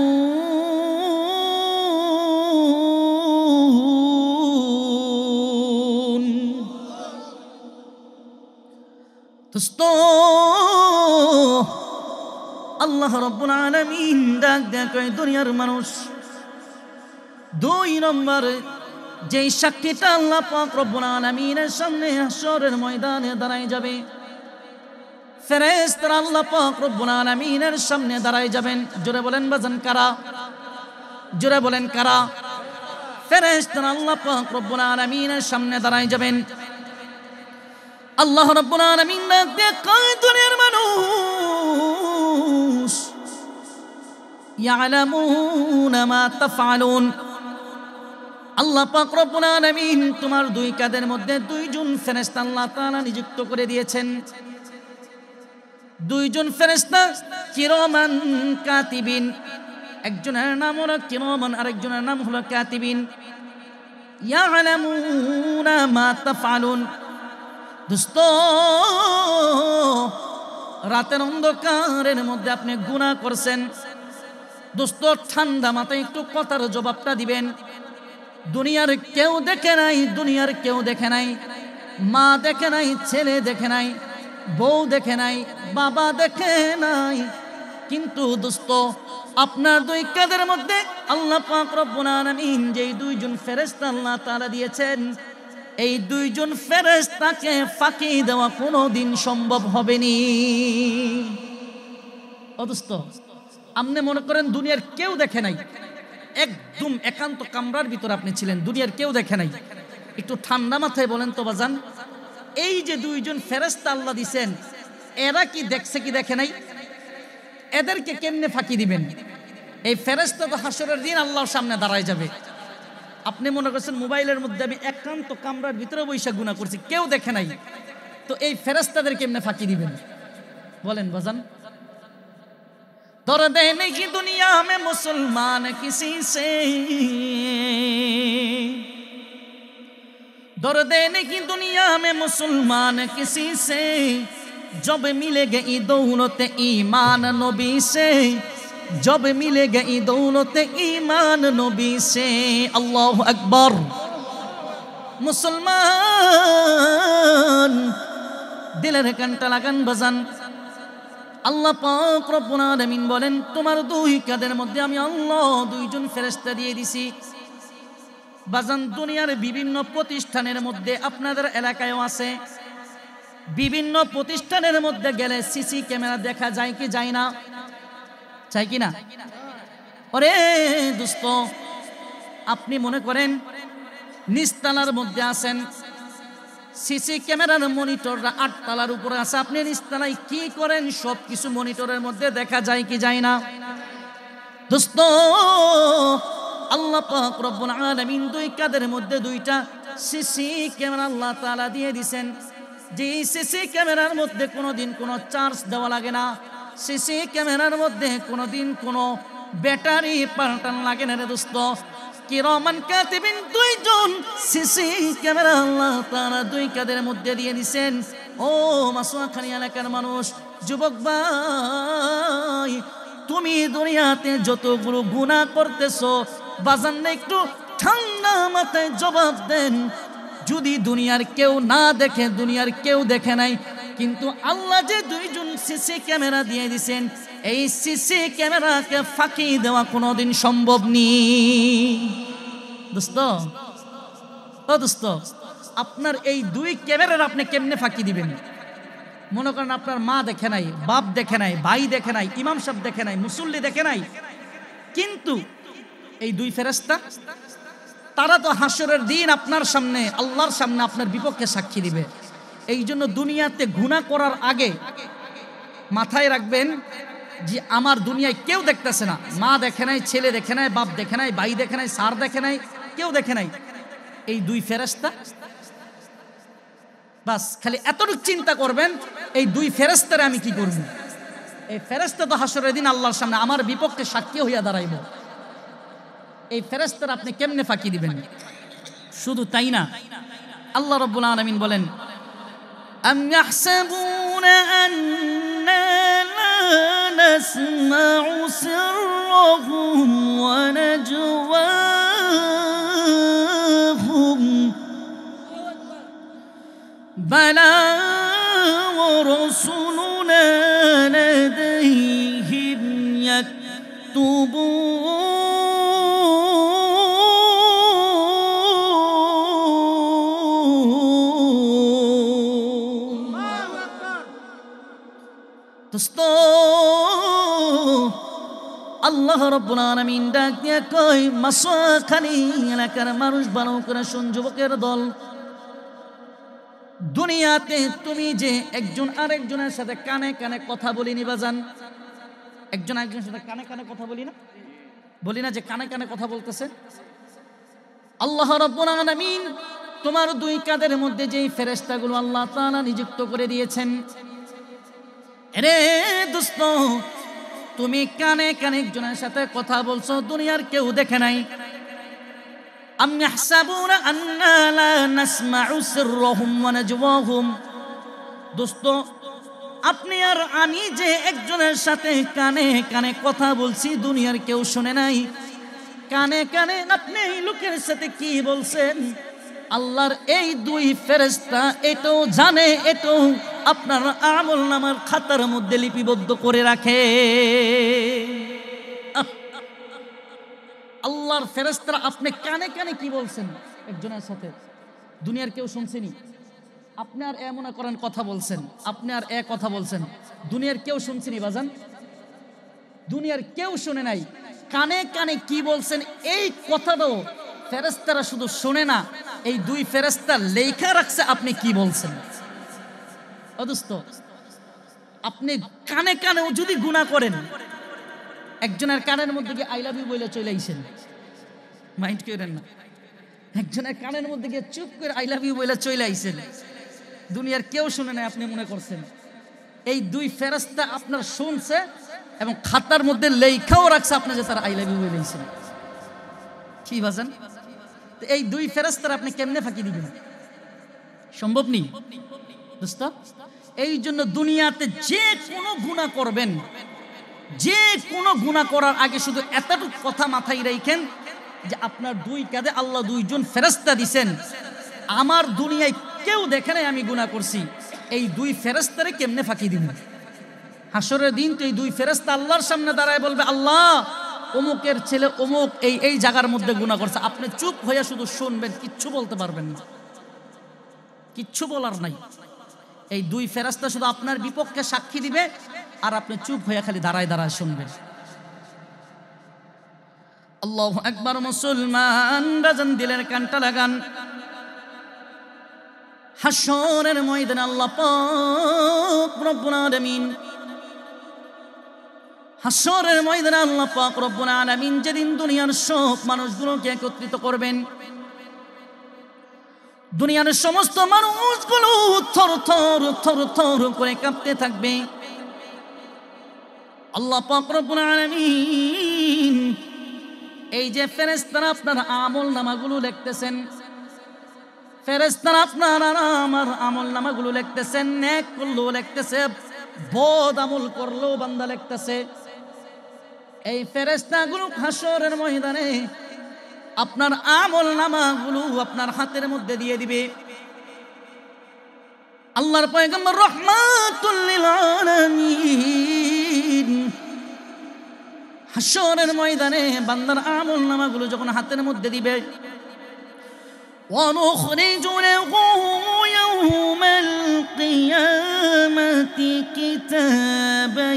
দোস্ত, আল্লাহ রাব্বুল আলামিন ডাক দেয় দুনিয়ার মানুষ, 2 নম্বর যেই সাক্ষীটা আল্লাহ পাক রব্বুল আলামিনের সামনে হাসরের ময়দানে দাঁড়ায় যাবে, ফেরেশতারা আল্লাহ পাক রব্বুল আলামিনের সামনে দাঁড়ায় যাবেন। জোরে বলেন বাজান, কারা? জোরে বলেন, কারা? ফেরেশতারা আল্লাহ পাক রব্বুল আলামিনের সামনে দাঁড়ায় যাবেন। আল্লাহ রাব্বুল আলামিন ডাক দিয়ে কয়, দুনিয়ার মানুষ, ইয়ালামুনা মা তাফআলুন। আল্লাহ পাক রব্বুল আলামিন তোমার 2 কাঁধের মধ্যে 2 জন ফেরেশতা আল্লাহ তাআলা নিযুক্ত করে দিয়েছেন। 2 জন ফেরেশতা কিরামান কাতিবিন, একজনের নাম হলো কিরামান, আরেকজনের নাম হলো কাতিবিন। ইয়ালামুনা মা তাফআলুন। দোস্ত, রাতের অন্ধকারের মধ্যে আপনি গুনাহ করছেন, দোস্ত ঠান্ডা মাথায় একটু কথার জবাবটা দিবেন। দুনিয়ার কেউ দেখে নাই, দুনিয়ার কেউ দেখে নাই, মা দেখে নাই, ছেলে দেখে নাই, বউ দেখে নাই, বাবা দেখে নাই, কিন্তু দোস্ত আপনার 2 কাঁধের মধ্যে আল্লাহ পাক রব্বুল আলামিন যেই 2 জন ফেরেশতা আল্লাহ তাআলা দিয়েছেন, এই 2 জন ফেরেশতাকে ফাঁকি দেওয়া কোনোদিন সম্ভব হবে না। ও দোস্ত, আপনি মনে করেন দুনিয়ার কেউ দেখে নাই, একদম একান্ত কামরার ভিতর আপনি ছিলেন, দুনিয়ার কেউ দেখে নাই, একটু ঠান্ডা মাথায় বলেন তো বাজান, এই যে 2 জন ফেরেশতা আল্লাহ দিয়েছেন, এরা কি দেখছে কি দেখে নাই? এদেরকে কেমনে ফাঁকি দিবেন? এই ফেরেশতা তো হাসরের দিন আল্লাহর সামনে দাঁড়ায় যাবে। আপনি মনে করছেন মোবাইলের মধ্যে আমি একান্ত কামরার ভিতরে বৈশা গুনাহ করছি, কেউ দেখে নাই, তো এই ফেরেশতাদের কেমনে ফাঁকি দিবেন বলেন বাজান? दर्द नहीं दुनिया में मुसलमान किसी से, दर्द नहीं दुनिया में मुसलमान किसी से, जब मिलेगी दौलत ईमान नबी से, जब मिलेगी दौलत ईमान नबी से। अल्लाह अकबर। मुसलमान दिलेर कानटा लागान बाजान, আল্লাহ পাক রব্বুল আলামিন বলেন তোমার 2 কাঁধের মধ্যে আমি আল্লাহ 2 জন ফেরেশতা দিয়ে দিছি। বাজান, দুনিয়ার বিভিন্ন প্রতিষ্ঠানের মধ্যে আপনাদের এলাকায়ও আছে, বিভিন্ন প্রতিষ্ঠানের মধ্যে গেলে সিসি ক্যামেরা দেখা যায় কি যায় না? চাই কি না? ওরে দোস্ত, আপনি মনে করেন নিচতলার মধ্যে আছেন, সিসি ক্যামেরার মনিটররা 8 তলার উপরে আছে, আপনি নিচতলায় কি করেন? সব কিছু মনিটরের মধ্যে দেখা যায় কি যায় না? দোস্ত, আল্লাহ পাক রব্বুল আলামিন দুই কাদের মধ্যে দুইটা সিসি ক্যামেরা আল্লাহ তাআলা দিয়ে দিবেন। যে সিসি ক্যামেরার মধ্যে কোনোদিন কোনো চার্জ দেওয়া লাগে না, সিসি ক্যামেরার মধ্যে কোনোদিন কোনো ব্যাটারি পাল্টানো লাগে না রে দোস্ত। কিরামান কাতিবিন দুইজন সিসি ক্যামেরা আল্লাহ তাআলা দুই কাদের মধ্যে দিয়ে দিবেন। ও মাসুয়াখালী এলাকার মানুষ, যুবক ভাই, তুমি দুনিয়াতে যতগুলো গুনাহ করতেছো, বাজান একটু ঠান্ডা মাথায় জবাব দেন। যদি দুনিয়ার কেউ না দেখে, দুনিয়ার কেউ দেখে নাই, কিন্তু আল্লাহ যে দুইজন সিসি ক্যামেরা দিয়ে দিয়েছেন, এই সিসি ক্যামেরাকে ফাঁকি দেওয়া কোনোদিন সম্ভব নেই। দোস্ত, ও দোস্ত, আপনার এই দুই ক্যামেরার আপনি কেমনে ফাঁকি দিবেন? মনে করেন আপনার মা দেখে নাই, বাপ দেখে নাই, ভাই দেখে নাই, ইমাম সাহেব দেখে নাই, মুসল্লি দেখে নাই, কিন্তু এই দুই ফেরেশতা তারা তো হাসরের দিন আপনার সামনে, আল্লাহর সামনে আপনার বিপক্ষে সাক্ষী দিবে। এই জন্য দুনিয়াতে গুনাহ করার আগে মাথায় রাখবেন যে আমার দুনিয়ায় কেউ দেখতেছে না, মা দেখে নাই, ছেলে দেখে নাই, বাপ দেখে নাই, ভাই দেখে নাই, স্যার দেখে নাই, কেউ দেখে নাই, এই দুই ফেরেশতা। বাস খালি এতটুকু চিন্তা করবেন, এই দুই ফেরেশতারে আমি কি করব? এই ফেরেশতা তো হাসরের দিন আল্লাহর সামনে আমার বিপক্ষে সাক্ষী হইয়া দাঁড়াইব। এই ফেরেশতার আপনি কেমনে ফাঁকি দিবেন? শুধু তাই না, আল্লাহ রাব্বুল আলামিন বলেন, আম ইয়াহসাবুনা আন্না লা নাসমাউ সিররাহুম ওয়া নাজওয়াহুম বালা ওয়া রাসূলুনা লাদাইহিম ইয়াকতুবুন। দোস্ত, আল্লাহ রাব্বুল আলামিন ডাক দিয়া কয়, মাসুয়াখালী এলাকার মানুষ, ভালো করে শুন যুবকের দল, দুনিয়াতে তুমি যে একজন আরেকজনের সাথে কানে কানে কথা বলিনি বাজান, একজন আরেকজনের সাথে কানে কানে কথা বলি না, বলি না যে কানে কানে কথা বলতেছে। আল্লাহ রাব্বুল আলামিন তোমার দুই কাঁধের মধ্যে যেই ফেরেশতাগুলো আল্লাহ তাআলা নিযুক্ত করে দিয়েছেন, রে দোস্ত, তুমি কানে কানে একজনের সাথে কথা বলছো, দুনিয়ার কেউ দেখে নাই। আম ইয়াহসাবুনা আন্না লা নাসমাউ সিররাহুম ওয়া নাজওয়াহুম। দোস্ত, আপনি আর আমি যে একজনের সাথে কানে কানে কথা বলছি, দুনিয়ার কেউ শুনে নাই। কানে কানে আপনি এই লোকের সাথে কি বলছেন, আল্লাহর এই দুই ফেরেশতা এটাও জানে, এটাও আপনার আমলনামার খাতার মধ্যে লিপিবদ্ধ করে রাখে। আল্লাহর ফেরেশতারা আপনি কানে কানে কি বলছেন একজনের সাথে, দুনিয়ার কেউ শুনছেনি? আপনি আর এ মনে করেন কথা বলছেন, আপনি আর এ কথা বলছেন, দুনিয়ার কেউ শুনছেনি বাজান? দুনিয়ার কেউ শুনে নাই। কানে কানে কি বলছেন এই কথাটাও ফেরেশতারা শুধু শুনে না, এই দুই ফেরেশতা লেখা রাখছে আপনি কি বলছেন। ও দোস্ত, আপনি কানে কানেও যদি গুনাহ করেন, একজনের কানের মধ্যে গিয়ে আই লাভ ইউ বলে চলে আইছেন, মাইন্ড করেন না, একজনের কানের মধ্যে গিয়ে চুপ করে আই লাভ ইউ বলে চলে আইছেন, দুনিয়ার কেউ শুনে নাই, আপনি মনে করছেন। এই দুই ফেরেশতা আপনার শুনছে এবং খাতার মধ্যে লেখাও রাখছে আপনি যে তার আই লাভ ইউ বলে আইছেন। কি বাজান, এই দুই ফেরেশতার আপনি কেমনে ফাঁকি দিবেন? সম্ভব নেই দোস্ত। এই জন্য দুনিয়াতে যে কোনো গুনাহ করবেন, যে কোনো গুনাহ করার আগে শুধু এতটুকু কথা মাথায় রাখেন যে আপনার দুই কাঁধে আল্লাহ দুইজন ফেরেশতা দিছেন, আমার দুনিয়ায় কেউ দেখে নাই আমি গুনাহ করছি, এই দুই ফেরেশতারে কেমনে ফাঁকি দিবেন? হাসরের দিন তো এই দুই ফেরেশতা আল্লাহর সামনে দাঁড়ায় বলবে, আল্লাহ অমুকের ছেলে অমুক এই এই জায়গার মধ্যে গুনাহ করছে। আপনি চুপ হইয়া শুধু শুনবেন, কিচ্ছু বলতে পারবেন না, কিচ্ছু বলার নাই। এই দুই ফেরেশতা শুধু আপনার বিপক্ষে সাক্ষী দিবে আর আপনি চুপ হইয়া খালি দাঁড়ায় দাঁড়ায় শুনবেন। আল্লাহু আকবার। মুসলমান রাজন দিলের কানটা লাগান, হাসরের ময়দানে আল্লাহ পাক রব্বুল আলামিন হাসরের ময়দানে আল্লাহ পাক রব্বুল আলামিন যেদিন দুনিয়ার সব মানুষগুলোকে একত্রিত করবেন, দুনিয়ার সমস্ত মানুষগুলো থর থর থর থর করে কাঁপতে থাকবে। আল্লাহ পাক রব্বুল আলামিন এই যে ফেরেশতারা আপনার আমল নামাগুলো লিখতেছেন, ফেরেশতারা আপনার আর আমার আমল নামাগুলো লিখতেছেন, নেক করলেও লিখতেছে, বদ আমল করলেও বান্দা লিখতেছে। এই ফেরেশতাগুলো হাসরের ময়দানে আপনার আমল নামাগুলো আপনার হাতের মধ্যে দিয়ে দিবে। আল্লাহর পয়গম্বর রাহমাতুল লিল আলামিন হাসরের ময়দানে বান্দার আমল নামাগুলো যখন হাতের মধ্যে দিবে, وَنُخْرِجُ لَهُ يَوْمَ الْقِيَامَةِ كِتَابًا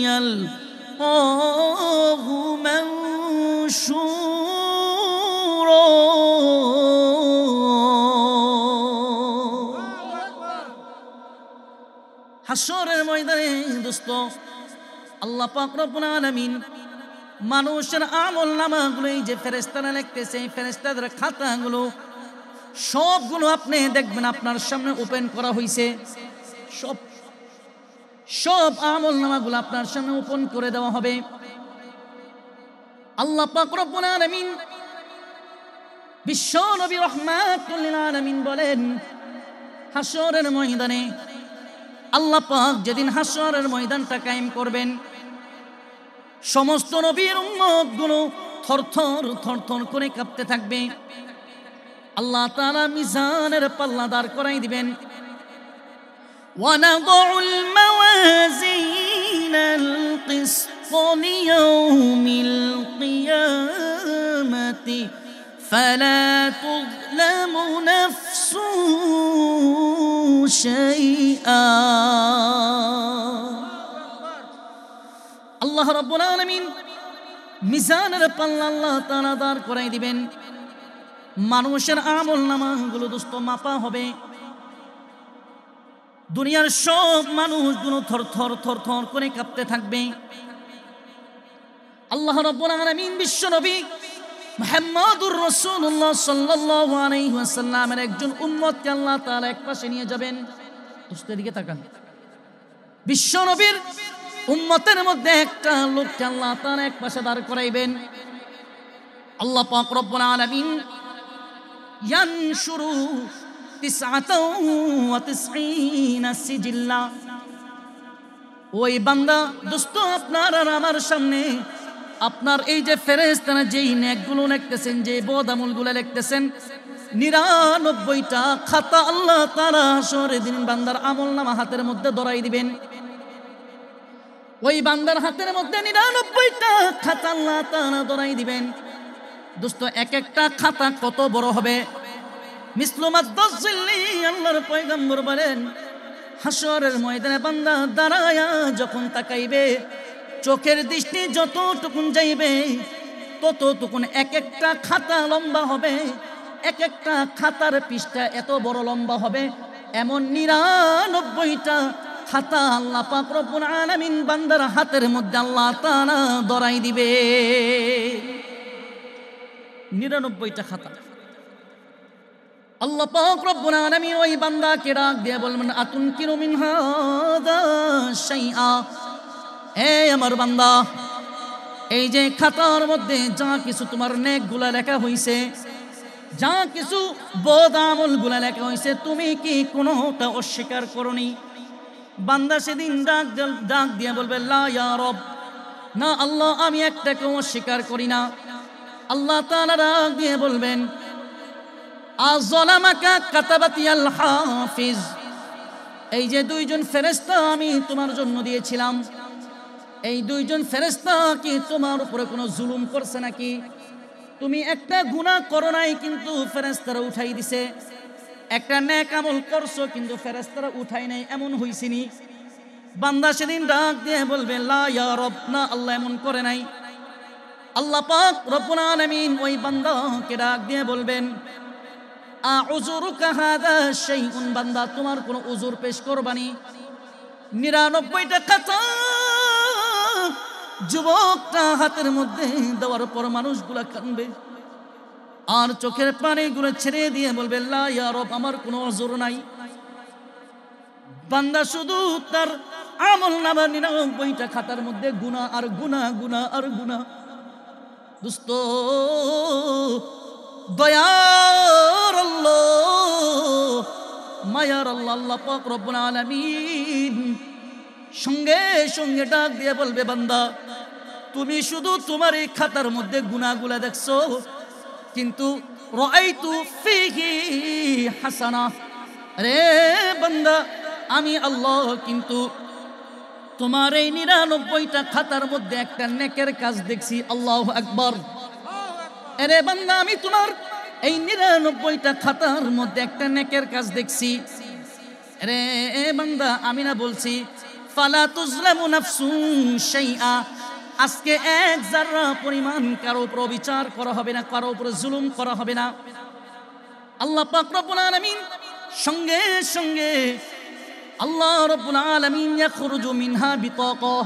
يَلْقَاهُ مَنشُورًا। হাসরের ময়দানে দোস্ত আল্লাহ পাক রব্বুল আলামিন মানুষের আমল নামাগুলো এই যে ফেরেশতারা লিখতেছে, এই ফেরেশতাদের খাতাগুলো সবগুলো আপনি দেখবেন আপনার সামনে ওপেন করা হয়েছে। সব আমল নামাগুলো আপনার সামনে ওপেন করে দেওয়া হবে। আল্লাহ পাক রব্বুল আলামিন বিশ্ব নবী রাহমাতুল লিল আলামিন বলেন, হাসরের ময়দানে আল্লাহ পাক যেদিন হাসরের ময়দানটা কায়েম করবেন, সমস্ত নবীর উম্মতগুলো থরথর থরথর করে কাঁপতে থাকবে। আল্লাহ তাআলা মিজানের পাল্লা দাঁড় করাই দিবেন। وَنَضَعُ الْمَوَازِينَ الْقِسْطَ لِيَوْمِ الْقِيَامَةِ فَلَا تُظْلَمُ نَفْسٌ شَيْئًا। আল্লাহ রাব্বুল আলামিন মিজানের পাল্লা আল্লাহ তাআলা দাঁড় করাই দিবেন। মানুষের আমল নামাগুলো দোস্ত মাপা হবে। দুনিয়ার সব মানুষগুলো থর থর থর থর করে কাঁপতে থাকবে। আল্লাহ রাব্বুল আলামিন বিশ্ব নবী মুহাম্মদুর রাসূলুল্লাহ সাল্লাল্লাহু আলাইহি ওয়াসাল্লামের একজন উম্মতকে আল্লাহ তাআলা একপাশে নিয়ে যাবেন। দোস্তের দিকে তাকান। বিশ্ব নবীর উম্মতের মধ্যে একটা লোককে আল্লাহ তাআলা একপাশে দাঁড় করাইবেন। আল্লাহ পাক রব্বুল আলামিন ইয়ানশুরু 99 সিজিল্লা। ওই বান্দা দোস্ত আপনার আর আমার সামনে আপনার এই যে ফেরেশতারা যেই নেকগুলো লিখতেছেন, যে বদ আমলগুলো লিখতেছেন, 99টা খাতা আল্লাহ তাআলা হাসরের দিন বান্দার আমলনামা হাতের মধ্যে ধরাই দিবেন। ওই বান্দার হাতের মধ্যে 99টা খাতা আল্লাহ তাআলা ধরাই দিবেন। দোস্ত এক একটা খাতা কত বড় হবে? মিসলুমাত দাজ্জিল্লি আল্লাহর পয়গম্বর বলেন, হাসরের ময়দানে বান্দা দাঁড়ায়া যখন তাকাইবে, চোখের দৃষ্টি যতটুকুন যাইবে ততটুকুন এক একটা খাতা লম্বা হবে। এক একটা খাতার পৃষ্ঠা এত বড় লম্বা হবে। এমন 99টা খাতা আল্লাহ পাক রব্বুল আলামিন বান্দার হাতের মধ্যে আল্লাহ তাআলা ধরাই দিবে। 99টা খাতা আল্লাহ পাক রব্বুল আলামিন ওই বান্দাকে ডাক দিয়ে বলবেন, আতুনকিরু মিন হাযা শাইআ। হে আমার বান্দা, এই যে খাতার মধ্যে যা কিছু তোমার নেকগুলা লেখা হইছে, যা কিছু বদ আমলগুলা লেখা হইছে, তুমি কি কোনোটা অস্বীকার করনি? বান্দা সেদিন ডাক দিয়ে বলবে, লা ইয়া রব, না আল্লাহ, আমি একটাকেও অস্বীকার করি না। আল্লাহ তাআলা ডাক দিয়ে বলবেন, আযলামাকা কাতাবাতিয়াল হাফিজ। এই যে দুইজন ফেরেশতা আমি তোমার জন্য দিয়েছিলাম, এই দুইজন ফেরেশতা কি তোমার উপরে কোনো জুলুম করছে নাকি? তুমি একটা গুনাহ করো নাই কিন্তু ফেরেশতারা উঠাই দিছে, একটা নেক আমল করছো কিন্তু ফেরেশতারা উঠাই নাই, এমন হইছিনি? বান্দা সেদিন ডাক দিয়ে বলবে, লা ইয়া রব, না আল্লাহ এমন করে নাই। আল্লাহ পাক রব্বুল আলামিন ওই বান্দাকে ডাক দিয়ে বলবেন, আউযুরুকা হাযা শাইউন। বান্দা তোমার কোনো উযুর পেশ করবানি? 99টা কথা যুবকটা হাতের মধ্যে দেওয়ার পর মানুষগুলা কানবে আর চোখের পানিগুলো ছেড়ে দিয়ে বলবে লা ইয়া রব, আমার কোনো অজর নাই। বান্দা শুধু তার আমলনামা 99টা খাতার মধ্যে গুনাহ আর গুনাহ, গুনাহ আর গুনাহ। দোস্ত, দয়ার আল্লাহ, মায়ার আল্লাহ, আল্লাহ পাক রব্বুল আলামিন সঙ্গে সঙ্গে ডাক দিয়ে বলবে বান্দা, তুমি শুধু তোমার এই খাতার মধ্যে গুনাহগুলা দেখছো, কিন্তু রাআইতু ফীহি হাসানা। রে বান্দা, আমি আল্লাহ কিন্তু তোমার এই 99টা খাতার মধ্যে একটা নেকের কাজ দেখছি। আল্লাহু আকবার। আরে বান্দা, আমি তোমার এই 99টা খাতার মধ্যে একটা নেকের কাজ দেখছি। রে বান্দা, আমি না বলছি ফালা তুজলামু নাফসুন শাইআ, আজকে এক যারা পরিমাণ কারো উপর বিচার করা হবে না, কারো উপর জুলুম করা হবে না। আল্লাহ পাক রব্বুল আলামিন সঙ্গে সঙ্গে আল্লাহ রব্বুল আলামিন ইয়াখরুজু মিনহা বিতাকা,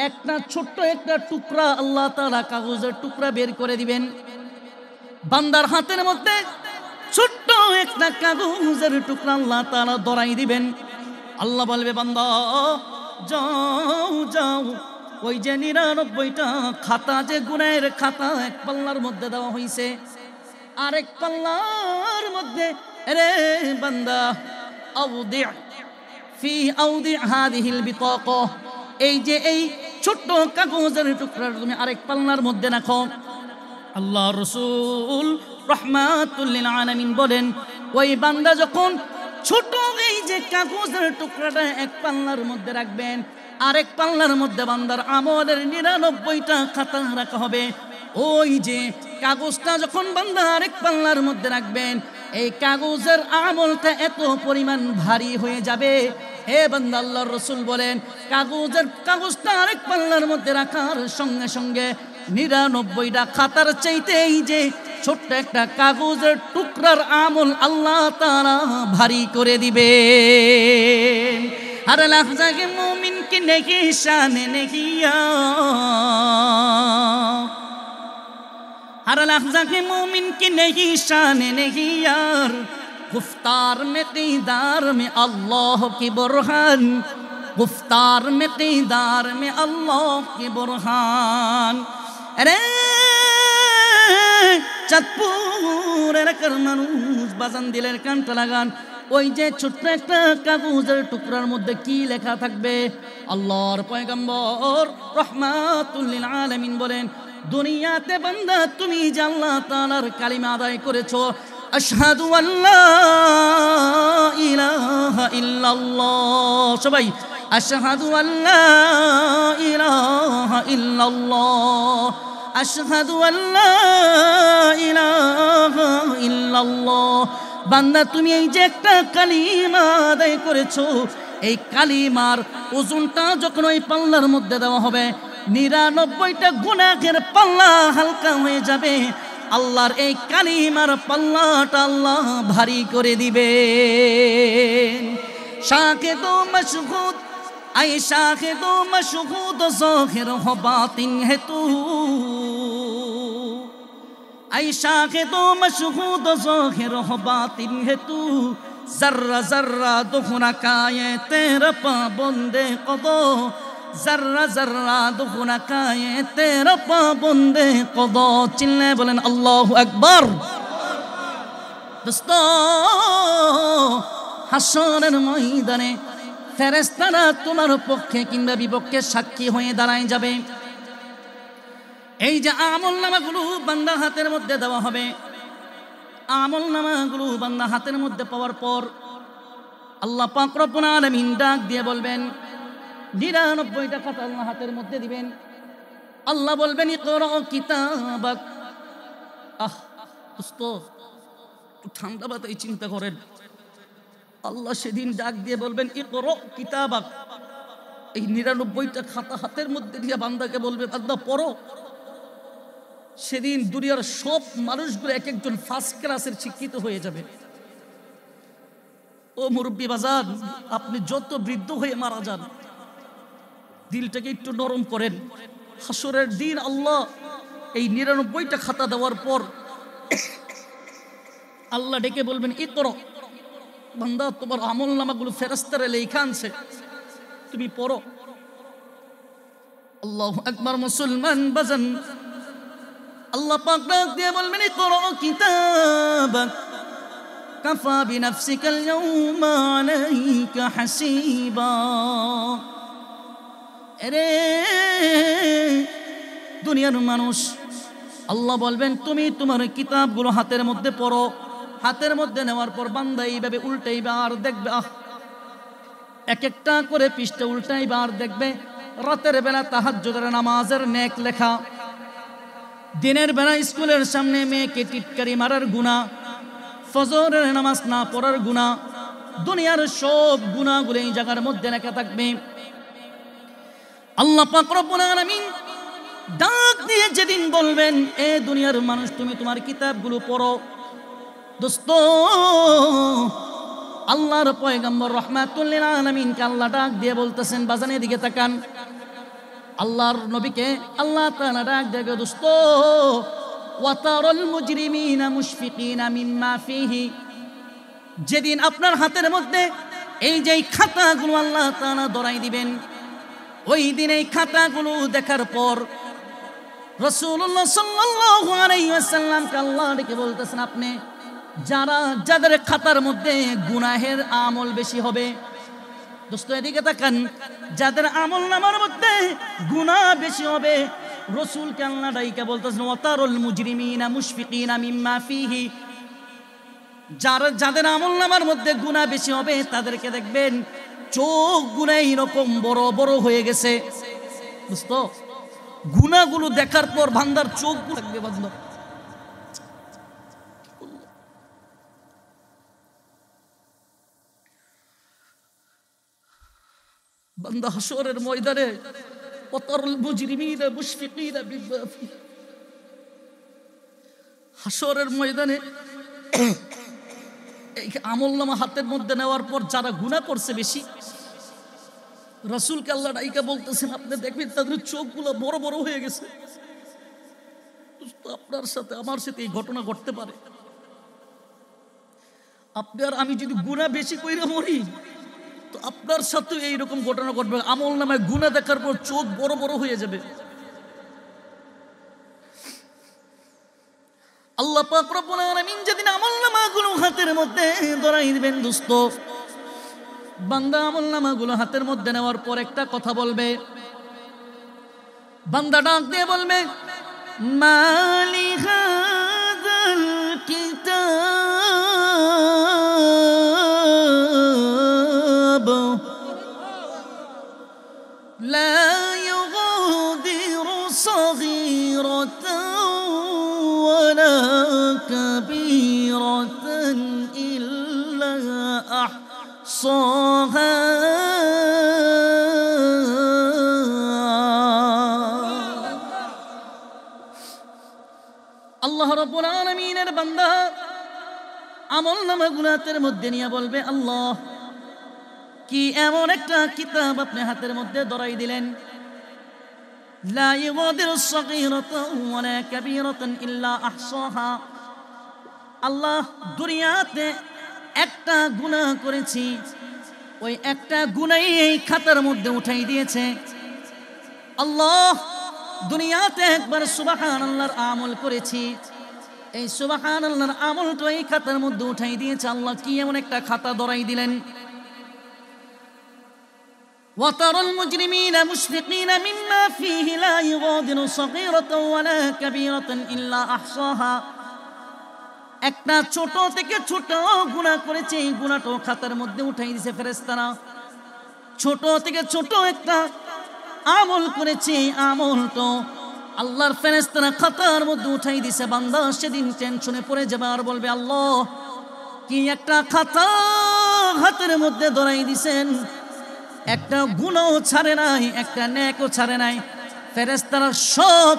একটা ছোট্ট একটা টুকরা আল্লাহ তাআলা কাগজের টুকরা বের করে দিবেন। বান্দার হাতের মধ্যে ছোট্ট একটা কাগজের টুকরা আল্লাহ তাআলা ধরাই দিবেন। আল্লাহ বলবে, বান্দা যাও যাও, ওই যে 99টা খাতা, যে গুনাহের খাতা এক পাল্লার মধ্যে দেওয়া হয়েছে, আরেক পাল্লার মধ্যে রে বান্দা আউদি ফি আউদি হাদিহিল বিতাকা, এই যে এই ছোট্ট কাগজের টুকরা তুমি আরেক পাল্লার মধ্যে রাখো। আল্লাহ রাসূল রাহমাতুল লিল আলামিন বলেন, ওই বান্দা যখন ছোট এই যে কাগজের টুকরাটা এক পাল্লার মধ্যে রাখবেন, আরেক পাল্লার মধ্যে বান্দার আমলের 99টা খাতা রাখা হবে। ওই যে কাগজটা যখন বান্দা আরেক পাল্লার মধ্যে রাখবেন, এই কাগজের আমলটা এত পরিমাণ ভারী হয়ে যাবে। হে বান্দা, আল্লাহর রাসূল বলেন, কাগজটা আরেক পাল্লার মধ্যে রাখার সঙ্গে সঙ্গে 99টা খাতার চাইতে এই যে ছোট্ট একটা কাগজের টুকরার আমল আল্লাহ তাআলা ভারী করে দিবেন। हर लफ्ज़ के मोमिन की नेकी शान नेकिया, हर लफ्ज़ के मोमिन की नेकी शान नेकियार, गुफ्तार में क़ीदार में अल्लाह की बुरहान, गुफ्तार में क़ीदार में अल्लाह की बुरहान। अरे চাঁদপুর এলাকার মানুষ বাজান দিলের কানটা লাগান, ওই যে ছোট্ট একটা কাগজের টুকরার মধ্যে কি লেখা থাকবে? আল্লাহর পয়গম্বর রাহমাতুল লিল আলামিন বলেন, দুনিয়াতে বান্দা তুমি যে আল্লাহ তাআলার কালিমা আদায় করেছো, আশহাদু আল্লা ইলাহা ইল্লাল্লাহ, সবাই আশহাদু আল্লা ইলাহা ইল্লাল্লাহ, আশহাদু আল্লা ইলাহা ইল্লাল্লাহ। বান্দা তুমি এই যে একটা কালিমা আদায় করেছো, এই কালিমার ওজনটা যখন ওই পাল্লার মধ্যে দেওয়া হবে, 99টা গুনাহের পাল্লা হালকা হয়ে যাবে। আল্লাহর এই কালিমার পাল্লাটা আল্লাহ ভারী করে দিবেন। শাহিদ ও মশহুদ আই শাহিদ ও মশহুদ ज़ाहिर हो बातिन है तू, ऐ शाहिद व मशहूद ज़ाहिर हो बातिन है तू, जर्रा जर्रा दुखना काये तेरा पाबंदे कदो, जर्रा जर्रा दुखना काये तेरा पाबंदे कदो। चिल्ले बोलेन अल्लाहु আকবার। दोस्तों, হাসরের ময়দানে ফেরেশতারা তোমার পক্ষে কিংবা বিপক্ষে সাক্ষী হয়ে দাঁড়ায় যাবে। এই যে আমলনামাগুলো বান্দা হাতের মধ্যে দেওয়া হবে, আমলনামাগুলো বান্দা হাতের মধ্যে পাওয়ার পর আল্লাহ পাক রব্বুল আলামিন ডাক দিয়ে বলবেন, 99টা খাতা আল্লাহ হাতের মধ্যে দিবেন। আল্লাহ বলবেন, ইকরা কিতাবাক। দোস্ত, একটু ঠান্ডা মাথায় চিন্তা করেন। আল্লাহ সেদিন ডাক দিয়ে বলবেন, ইকরা কিতাবাক। এই 99টা খাতা হাতের মধ্যে দিয়ে বান্দাকে বলবে, বান্দা পড়ো। সেদিন দুনিয়ার সব মানুষগুলো এক একজন ফার্স্ট ক্লাসের শিক্ষিত হয়ে যাবে। ও মুরব্বী বাজান, আপনি যত বৃদ্ধ হয়ে মারা যান, দিলটাকে একটু নরম করেন। হাসরের দিন আল্লাহ এই 99টা খাতা দেওয়ার পর আল্লাহ ডেকে বলবেন, ইকরা, বান্দা তোমার আমল নামাগুলো ফেরেশতারা লেখা আনছে, তুমি পড়ো। আল্লাহু আকবার। মুসলমান বাজান, আল্লাহ পাক ডাক দিয়ে বলবেন, ইকরা কিতাবাক কাফা বিনাফসিকাল ইয়াউমা আলাইকা হাসিবা। আরে দুনিয়ার মানুষ, আল্লাহ বলবেন তুমি তোমার কিতাবগুলো হাতের মধ্যে পড়ো। হাতের মধ্যে নেওয়ার পর বান্দা এইভাবে উল্টাইবে আর দেখবে, এক একটা করে পৃষ্ঠা উল্টাইবে আর দেখবে রাতের বেলা তাহাজ্জুদের নামাজের নেক লেখা, দিনের বেলা স্কুলের সামনে মেয়েকে টিটকারি মারার গুনাহ, ফজরের নামাজ না পড়ার গুনাহ, দুনিয়ার সব গুনাহগুলো এই জায়গার মধ্যে লেখা থাকবে। আল্লাহ পাক রব্বুল আলামিন ডাক দিয়ে যেদিন বলবেন, এ দুনিয়ার মানুষ তুমি তোমার কিতাবগুলো পড়ো। দোস্ত, আল্লাহর পয়গম্বর রাহমাতুল লিল আলামিনকে আল্লাহ ডাক দিয়ে বলতেছেন, বাজানের দিকে তাকান। আল্লাহর নবীকে আল্লাহ তাআলা ডাক দিয়ে, দোস্ত, ওয়াতারাল মুজরিমিনা মুশফিকিনা মিম্মা ফিহি, যেদিন আপনার হাতের মধ্যে এই যে খাতাগুলো আল্লাহ তাআলা ধরাই দিবেন, ওই দিন এই খাতাগুলো দেখার পর রাসূলুল্লাহ সাল্লাল্লাহু আলাইহি ওয়াসাল্লামকে আল্লাহ ডেকে বলতেছেন, আপনি যাদের খাতার মধ্যে গুনাহের আমল বেশি হবে, দোস্ত এদিকে তাকান, যাদের আমল নামার মধ্যে গুনাহ বেশি হবে, রাসূলকে আল্লাহ ডাইকা বলতেছেন, ওয়াতারুল মুজরিমিনা মুশফিকিনা মিম্মা ফিহি, যাদের আমল নামার মধ্যে গুনাহ বেশি হবে তাদেরকে দেখবেন চোখ গুনাহ এরকম বড় বড় হয়ে গেছে। দোস্ত, গুনাহগুলো দেখার পর বান্দার চোখ থাকবে, বান্দা বান্দা হাসরের ময়দানে ওয়াতারুল মুজরিমিনা মুশফিকিনা মিম্মা ফিহি, হাসরের ময়দানে এই আমলনামা হাতের মধ্যে নেওয়ার পর যারা গুনাহ করছে বেশি, রাসূলকে আল্লাহ ডাইকা বলতেছেন, আপনি দেখবেন তাদের চোখগুলো বড় বড় হয়ে গেছে। আপনার সাথে আমার সাথে এই ঘটনা ঘটতে পারে। আপনি আর আমি যদি গুনাহ বেশি কইরা মরি, তো আপনার সাথে এইরকম ঘটনা ঘটবে। আমলনামায় গুনাহ দেখার পর চোখ বড় বড় হয়ে যাবে। আল্লাহ পাক রব্বুল আলামিন যেদিন আমলনামাগুলো হাতের মধ্যে ধরাই দিবেন, দোস্ত, বান্দা আমলনামাগুলো হাতের মধ্যে নেওয়ার পর একটা কথা বলবে। বান্দা ডাক দিয়ে বলবে, মালি হাযাল কিতাব লা ইউগাদিরু সগীরাতান ওয়ালা কাবীরাতান ইল্লা আহসাহা। আল্লাহ রাব্বুল আলামিনের বান্দা আমলনামাগুলো হাতের মধ্যে নিয়ে বলবে, আল্লাহ, কি এমন একটা কিতাব আপনি হাতের মধ্যে ধরাই দিলেন, লা ইউগাদিরু সগীরাতান ওয়ালা কাবীরাতান ইল্লা আহসাহা। আল্লাহ, দুনিয়াতে একটা গুনাহ করেছি, ওই একটা গুনাহই এই খাতার মধ্যে উঠাই দিয়েছে। আল্লাহ, দুনিয়াতে একবার সুবহানাল্লাহর আমল করেছি, এই সুবহানাল্লাহর আমলটা এই খাতার মধ্যে উঠাই দিয়েছে। আল্লাহ, কি এমন একটা খাতা ধরাই দিলেন। ওয়াতারাল মুজরিমিনা মুশফিকিনা মিম্মা ফিহি লা ইউগাদিরু সগীরাতান ওয়ালা কাবীরাতান ইল্লা আহসাহা। একটা ছোট থেকে ছোট গুনাহ করেছে, এই গুনাহটাও খাতার মধ্যে উঠাই দিয়েছে ফেরেশতারা। ছোট থেকে ছোট একটা আমল করেছে, আমল তো আল্লাহর ফেরেশতারা খাতার মধ্যে উঠাই দিয়েছে। বান্দা সেদিন টেনশনে পড়ে যাবে আর বলবে, আল্লাহ, কি একটা খাতা হাতের মধ্যে ধরাই দিয়েছেন, একটা গুনাহও ছাড়ে নাই, একটা নেকও ছাড়ে নাই। ফেরেশতারা সব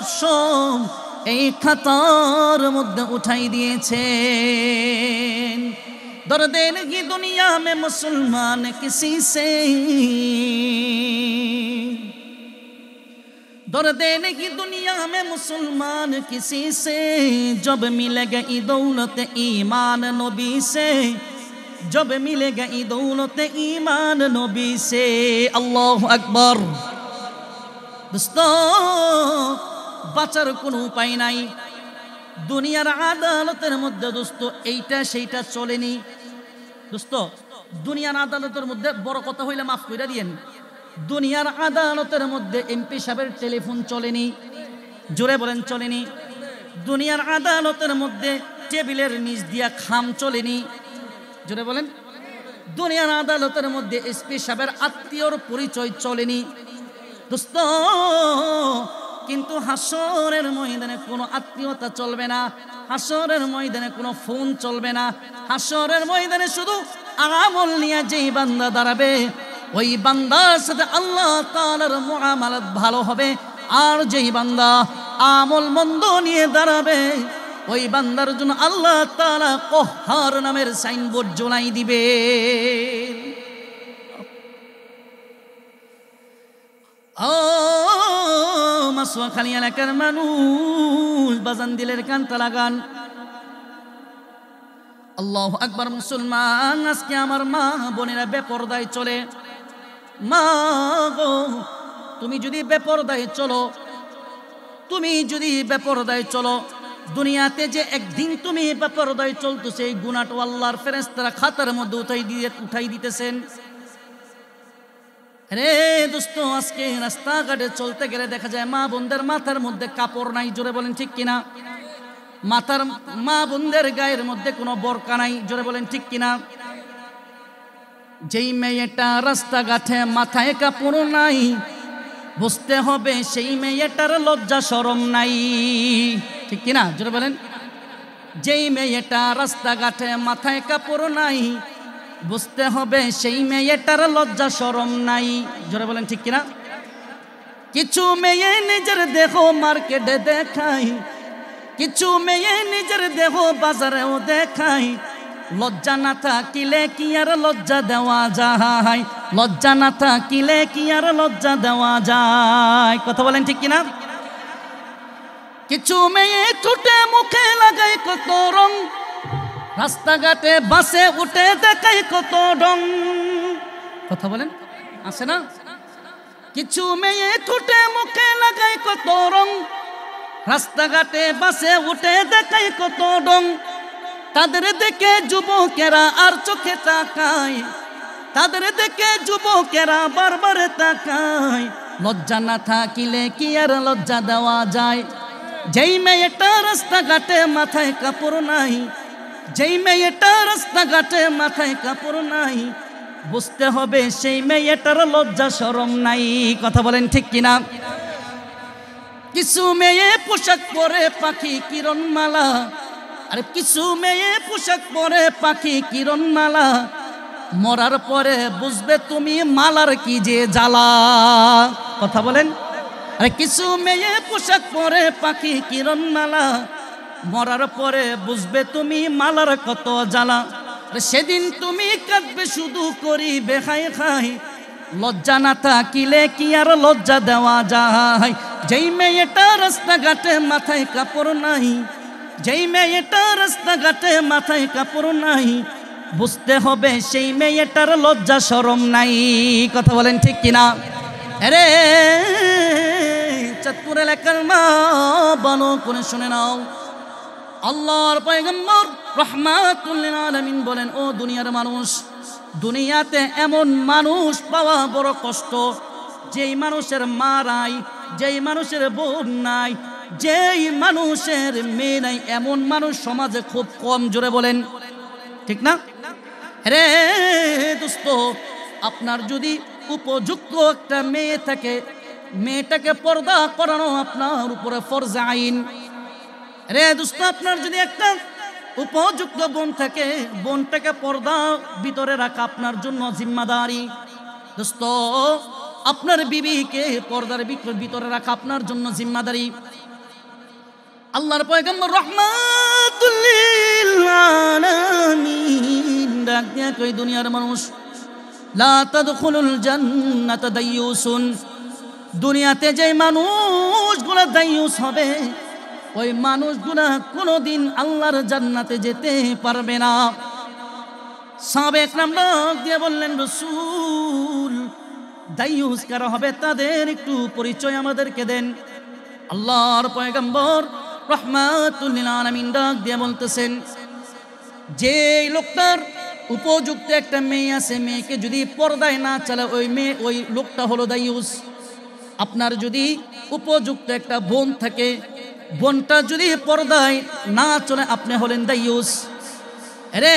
এই খাতার মধ্যে উঠাই দিয়েছেন। দর্দে নেহি দুনিয়া মে মুসলমান কিসি সে, दर्द नहीं दुनिया में मुसलमान किसी से, जब मिलेगा दौलत ईमान नबी से, जब मिलेगा दौलत ईमान नबी से। अल्लाह अकबर। दोस्तों বাঁচার কোনো উপায় নাই। দুনিয়ার আদালতের মধ্যে দোস্ত এইটা সেইটা চলেনি। দোস্ত দুনিয়ার আদালতের মধ্যে বড় কথা হইলে মাফ কইরা দিয়েন, দুনিয়ার আদালতের মধ্যে এমপি সাহেবের টেলিফোন চলেনি। জোরে বলেন চলেনি। দুনিয়ার আদালতের মধ্যে টেবিলের নিচ দিয়া খাম চলেনি। জোরে বলেন। দুনিয়ার আদালতের মধ্যে এসপি সাহেবের আত্মীয়র পরিচয় চলেনি দোস্ত। কিন্তু হাসরের ময়দানে কোনো আত্মীয়তা চলবে না, হাসরের ময়দানে কোনো ফোন চলবে না। হাসরের ময়দানে শুধু আমল নিয়ে যেই বান্দা দাঁড়াবে ওই বান্দার সাথে আল্লাহ তাআলার মুআমালাত ভালো হবে। আর যেই বান্দা আমল মন্দ নিয়ে দাঁড়াবে ওই বান্দার জন্য আল্লাহ তাআলা কহ্হার নামের সাইনবোর্ড ঝুলাই দিবে। মাসওয়াখালী এলাকার মানুষ বাজান দিলের কানটা লাগান। আল্লাহু আকবার। মুসলমান আজকে আমার মা বোনেরা বেপরদায় চলে। মা গো তুমি যদি বেপরদায় চলো, তুমি যদি বেপরদায় চলো, দুনিয়াতে যে একদিন তুমি বেপরদায় চলতো সেই গুনাহটা আল্লাহর ফেরেশতারা খাতার মধ্যে উঠাই দিতেছেন। রে দোস্ত আজকে রাস্তাঘাটে চলতে গেলে দেখা যায় মা বোনদের মাথার মধ্যে কাপড় নাই। জোরে বলেন ঠিক কিনা? মা বোনদের গায়ের মধ্যে কোনো বোরকা নাই। জোরে বলেন ঠিক কিনা? যেই মেয়েটা রাস্তাঘাটে মাথায় কাপড় নাই বুঝতে হবে সেই মেয়েটার লজ্জা শরম নাই। ঠিক কিনা? জোরে বলেন। যেই মেয়েটা রাস্তাঘাটে মাথায় কাপড় নাই বুঝতে হবে সেই মেয়েটার লজ্জা শরম নাই। জোরে বলেন ঠিক কিনা? কিছু মেয়ে নিজের দেহ মার্কেটে দেখায়, কিছু মেয়ে নিজের দেহ বাজারেও দেখায়। লজ্জা না থাকিলে কি আর লজ্জা দেওয়া যায়? লজ্জা না থাকিলে কি আর লজ্জা দেওয়া যায়? কথা বলেন ঠিক কিনা? কিছু মেয়ে ঠোঁটে মুখে লাগায় কত রং, রাস্তাঘাটে বাসে উঠে দেখায় কত রং। কথা বলেন আছে না? কিছু মেয়ে ঠোঁটে মুখে লাগায় কত রং, রাস্তাঘাটে বাসে উঠে দেখায় কত রং। তাদের দেখে যুবকেরা আর চোখে তাকায়, তাদের দেখে যুবকেরা বারবার তাকায়। লজ্জা না থাকিলে কি আর লজ্জা দেওয়া যায়? যেই মেয়েটা রাস্তাঘাটে মাথায় কাপড় নাই, যেই মেয়েটা রাস্তাঘাটে মাথায় কাপড় নাই বুঝতে হবে সেই মেয়েটার লজ্জা শরম নাই। কথা বলেন ঠিক কিনা? কিছু মেয়ে পোশাক পরে পাখি কিরণমালা, আরে কিছু মেয়ে পোশাক পরে পাখি কিরণমালা, মরার পরে বুঝবে তুমি মালার কি যে জ্বালা। কথা বলেন। আরে কিছু মেয়ে পোশাক পরে পাখি কিরণমালা, মরার পরে বুঝবে তুমি মালার কত জ্বালা। সেদিন তুমি কাঁদবে শুধু করিবে খাই খাই। লজ্জা না থাকিলে কি আর লজ্জা দেওয়া যায়? যেই মেয়েটা রাস্তাঘাটে মাথায় কাপড় নাই, যেই মেয়েটা রাস্তাঘাটে মাথায় কাপড় নাই বুঝতে হবে সেই মেয়েটার লজ্জা শরম নাই। কথা বলেন ঠিক কিনা? আরে চাঁদপুর এলাকার মা ভালো করে শুনে নাও, আল্লাহর পয়গম্বর রাহমাতুল লিল আলামিন বলেন, ও দুনিয়ার মানুষ, দুনিয়াতে এমন মানুষ পাওয়া বড় কষ্ট যেই মানুষের মা নাই, যেই মানুষের বোন নাই, যেই মানুষের মেয়ে নাই, এমন মানুষ সমাজে খুব কম। জোরে বলেন ঠিক না? রে দোস্ত আপনার যদি উপযুক্ত একটা মেয়ে থাকে, মেয়েটাকে পর্দা করানো আপনার উপরে ফরজ আইন। রে দোস্ত আপনার যদি একটা উপযুক্ত বোন থাকে, বোনটাকে পর্দা ভিতরে রাখা আপনার জন্য জিম্মাদারি। দোস্ত আপনার বিবিকে পর্দার ভিতরে রাখা আপনার জন্য জিম্মাদারি। আল্লাহর পয়গম্বর রাহমাতুল লিল আলামিন ডাক দিয়া কই, দুনিয়ার মানুষ লা তাদখুলুল জান্নাতা দাইয়ুসুন, দুনিয়াতে যে মানুষগুলো দায়ুস হবে ওই মানুষগুলা কোনোদিন আল্লাহর জান্নাতে যেতে পারবে না। সাহাবা একরাম ডাক দিয়ে বললেন, রাসূল দায়ুস কারা হবে তাদের একটু পরিচয় আমাদেরকে দেন। আল্লাহর পয়গম্বর রাহমাতুল লিল আলামিন ডাক দিয়ে বলতেছেন, যে লোকটার উপযুক্ত একটা মেয়ে আছে, মেয়েকে যদি পর্দায় না চালে ওই লোকটা হলো দায়ুস। আপনার যদি উপযুক্ত একটা বোন থাকে, বোনটা যদি পর্দায় না চলে আপনি হলেন দায়ুস। রে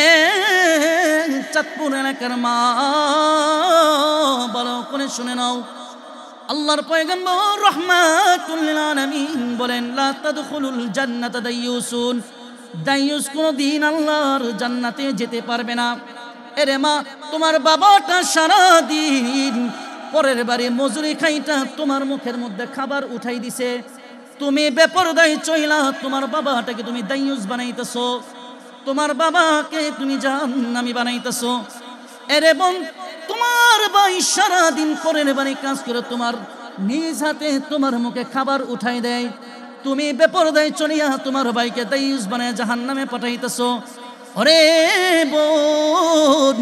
চাঁদপুর এলাকার মা বলো কোনে শুনে নাও, আল্লাহর পয়গম্বর রাহমাতুল লিল আলামিন বলেন, লা তাদখুলুল জান্নাতা দায়ুসুন, দায়ুস কোনদিন আল্লাহর জান্নাতে যেতে পারবে না। এরে মা, তোমার বাবাটা সারাদিন পরের বাড়ি মজুরি খাইটা তোমার মুখের মধ্যে খাবার উঠাই দিছে, তুমি বেপরদায় চইলা তোমার বাবাটাকে তুমি দায়ুস বানাইতেছো, তোমার বাবাকে তুমি জাহান্নামী বানাইতেছো। এরে বোন, তোমার ভাই সারাদিন পরের বাড়ি কাজ করে তোমার নিজ হাতে তোমার মুখে খাবার উঠাই দেয়, তুমি বেপরদায় চলিয়া তোমার ভাইকে দায়ুস বানায় জাহান্নামে পাঠাইতেছো। ওরে বোন,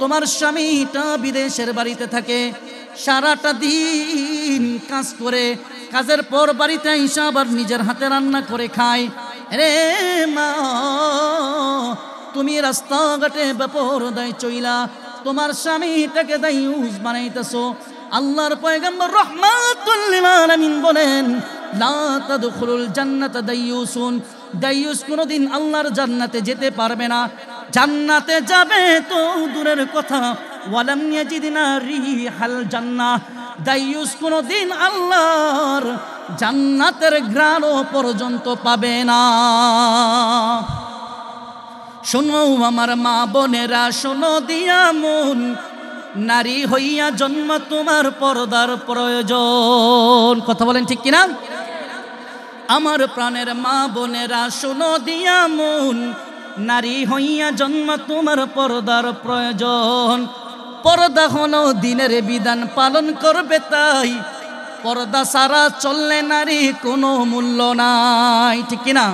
তোমার স্বামীটা বিদেশের বাড়িতে থাকে, সারাটা দিন কাজ করে, কাজের পর বাড়িতে এসে আবার নিজের হাতে রান্না করে খায়। রে মা, তুমি রাস্তাঘাটে বেপরদায় চইলা তোমার স্বামীটাকে দায়ুস বানাইতেছো। আল্লাহর পয়গম্বর রাহমাতুল লিল আলামিন বলেন, লা তাদখুলুল জান্নাতা দায়ুসুন, দায়ুস কোনদিন আল্লাহর জান্নাতে যেতে পারবে না। জান্নাতে যাবে তো দূরের কথা, ওয়ালাম ইয়াজিদনা রিহাল জান্নাহ, দায়ুস কোনদিন আল্লাহর জান্নাতের ঘ্রাণও পর্যন্ত পাবে না। শোনো আমার মা বোনেরা, শোনো দিয়া মন, নারী হইয়া জন্ম তোমার পর্দার প্রয়োজন। কথা বলেন ঠিক কিনা? আমার প্রাণের মা বোনেরা, শোনো দিয়া মন, নারী হইয়া জন্ম তোমার পর্দার প্রয়োজন। পর্দা হলো দিনের বিধান পালন করবে তাই, পর্দা ছাড়া চললে নারী কোনো মূল্য নাই। ঠিক কিনা?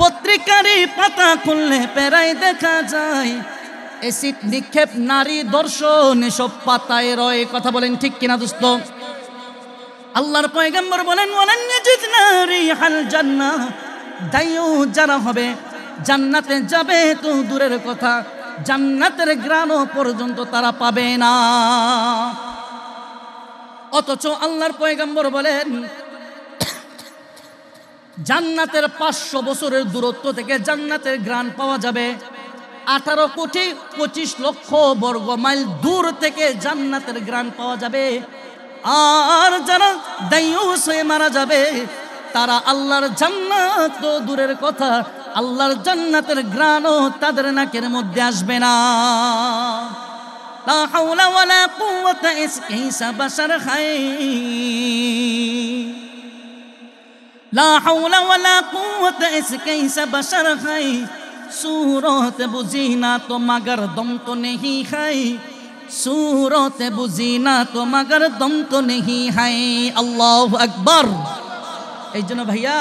পত্রিকারই পাতা খুললে পেরাই দেখা যায় এসিড নিক্ষেপ, নারী দর্শন, এসব পাতায় রয়। কথা বলেন ঠিক কিনা দোস্ত? আল্লাহর পয়গম্বর বলেন, ওয়ালান ইয়াজিদনা রিহাল জান্নাহ, দায়ুস যারা হবে জান্নাতে যাবে তো দূরের কথা, জান্নাতের ঘ্রাণও পর্যন্ত তারা পাবে না। অথচ আল্লাহর পয়গম্বর বলেন, জান্নাতের 500 বছরের দূরত্ব থেকে জান্নাতের ঘ্রাণ পাওয়া যাবে। 18,25,00,000 বর্গ মাইল দূর থেকে জান্নাতের ঘ্রাণ পাওয়া যাবে। আর যারা দায়ুস হয়ে মারা যাবে তারা আল্লাহর জান্নাত তো দূরের কথা, আল্লাহর জান্নাতের ঘ্রাণও তাদের নাকের মধ্যে আসবে না। লা হাওলা ওয়ালা কুওয়াতা ইল্লা বাশার খায়, লা হাওলা ওয়ালা কুওয়াতা ইল্লা বাশার খায়, सूरत बुझीना तो मगर दम तो नहीं है, सूरत बुझीना तो मगर दम तो नहीं है। আল্লাহু আকবার। এই জন্য ভাইয়া,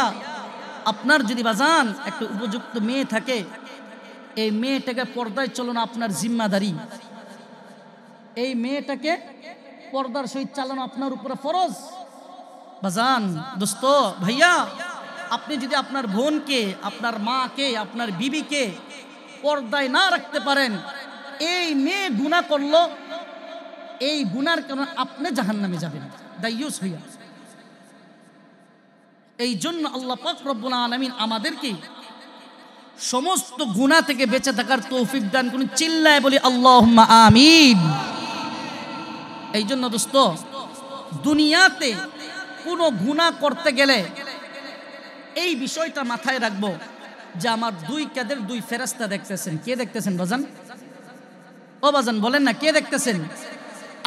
আপনার যদি বাজান একটা উপযুক্ত মেয়ে থাকে, এই মেয়েটাকে পর্দায় চালানো আপনার জিম্মাদারি, এই মেয়েটাকে পর্দার সহিত চালানো আপনার উপরে ফরজ। বাজান, দোস্ত, ভাইয়া, আপনি যদি আপনার বোনকে, আপনার মাকে, আপনার বিবিকে পর্দায় না রাখতে পারেন, এই মেয়ে গুনাহ করলো, এই গুনার কারণে আপনি জাহান্নামে যাবেন দায়ুস হইয়া। এই জন্য আল্লাহ পাক রব্বুল আলামিন আমাদেরকে সমস্ত গুনাহ থেকে বেঁচে থাকার তৌফিক দান করুন। চিল্লায় বলি আল্লাহুম্মা আমিন। এই জন্য দোস্ত, দুনিয়াতে কোনো গুনাহ করতে গেলে এই বিষয়টা মাথায় রাখবো যে আমার দুই কাঁধের দুই ফেরেশতা দেখতেছেন। কে দেখতেছেন বাজান? ও বাজান বলেন না, কে দেখতেছেন?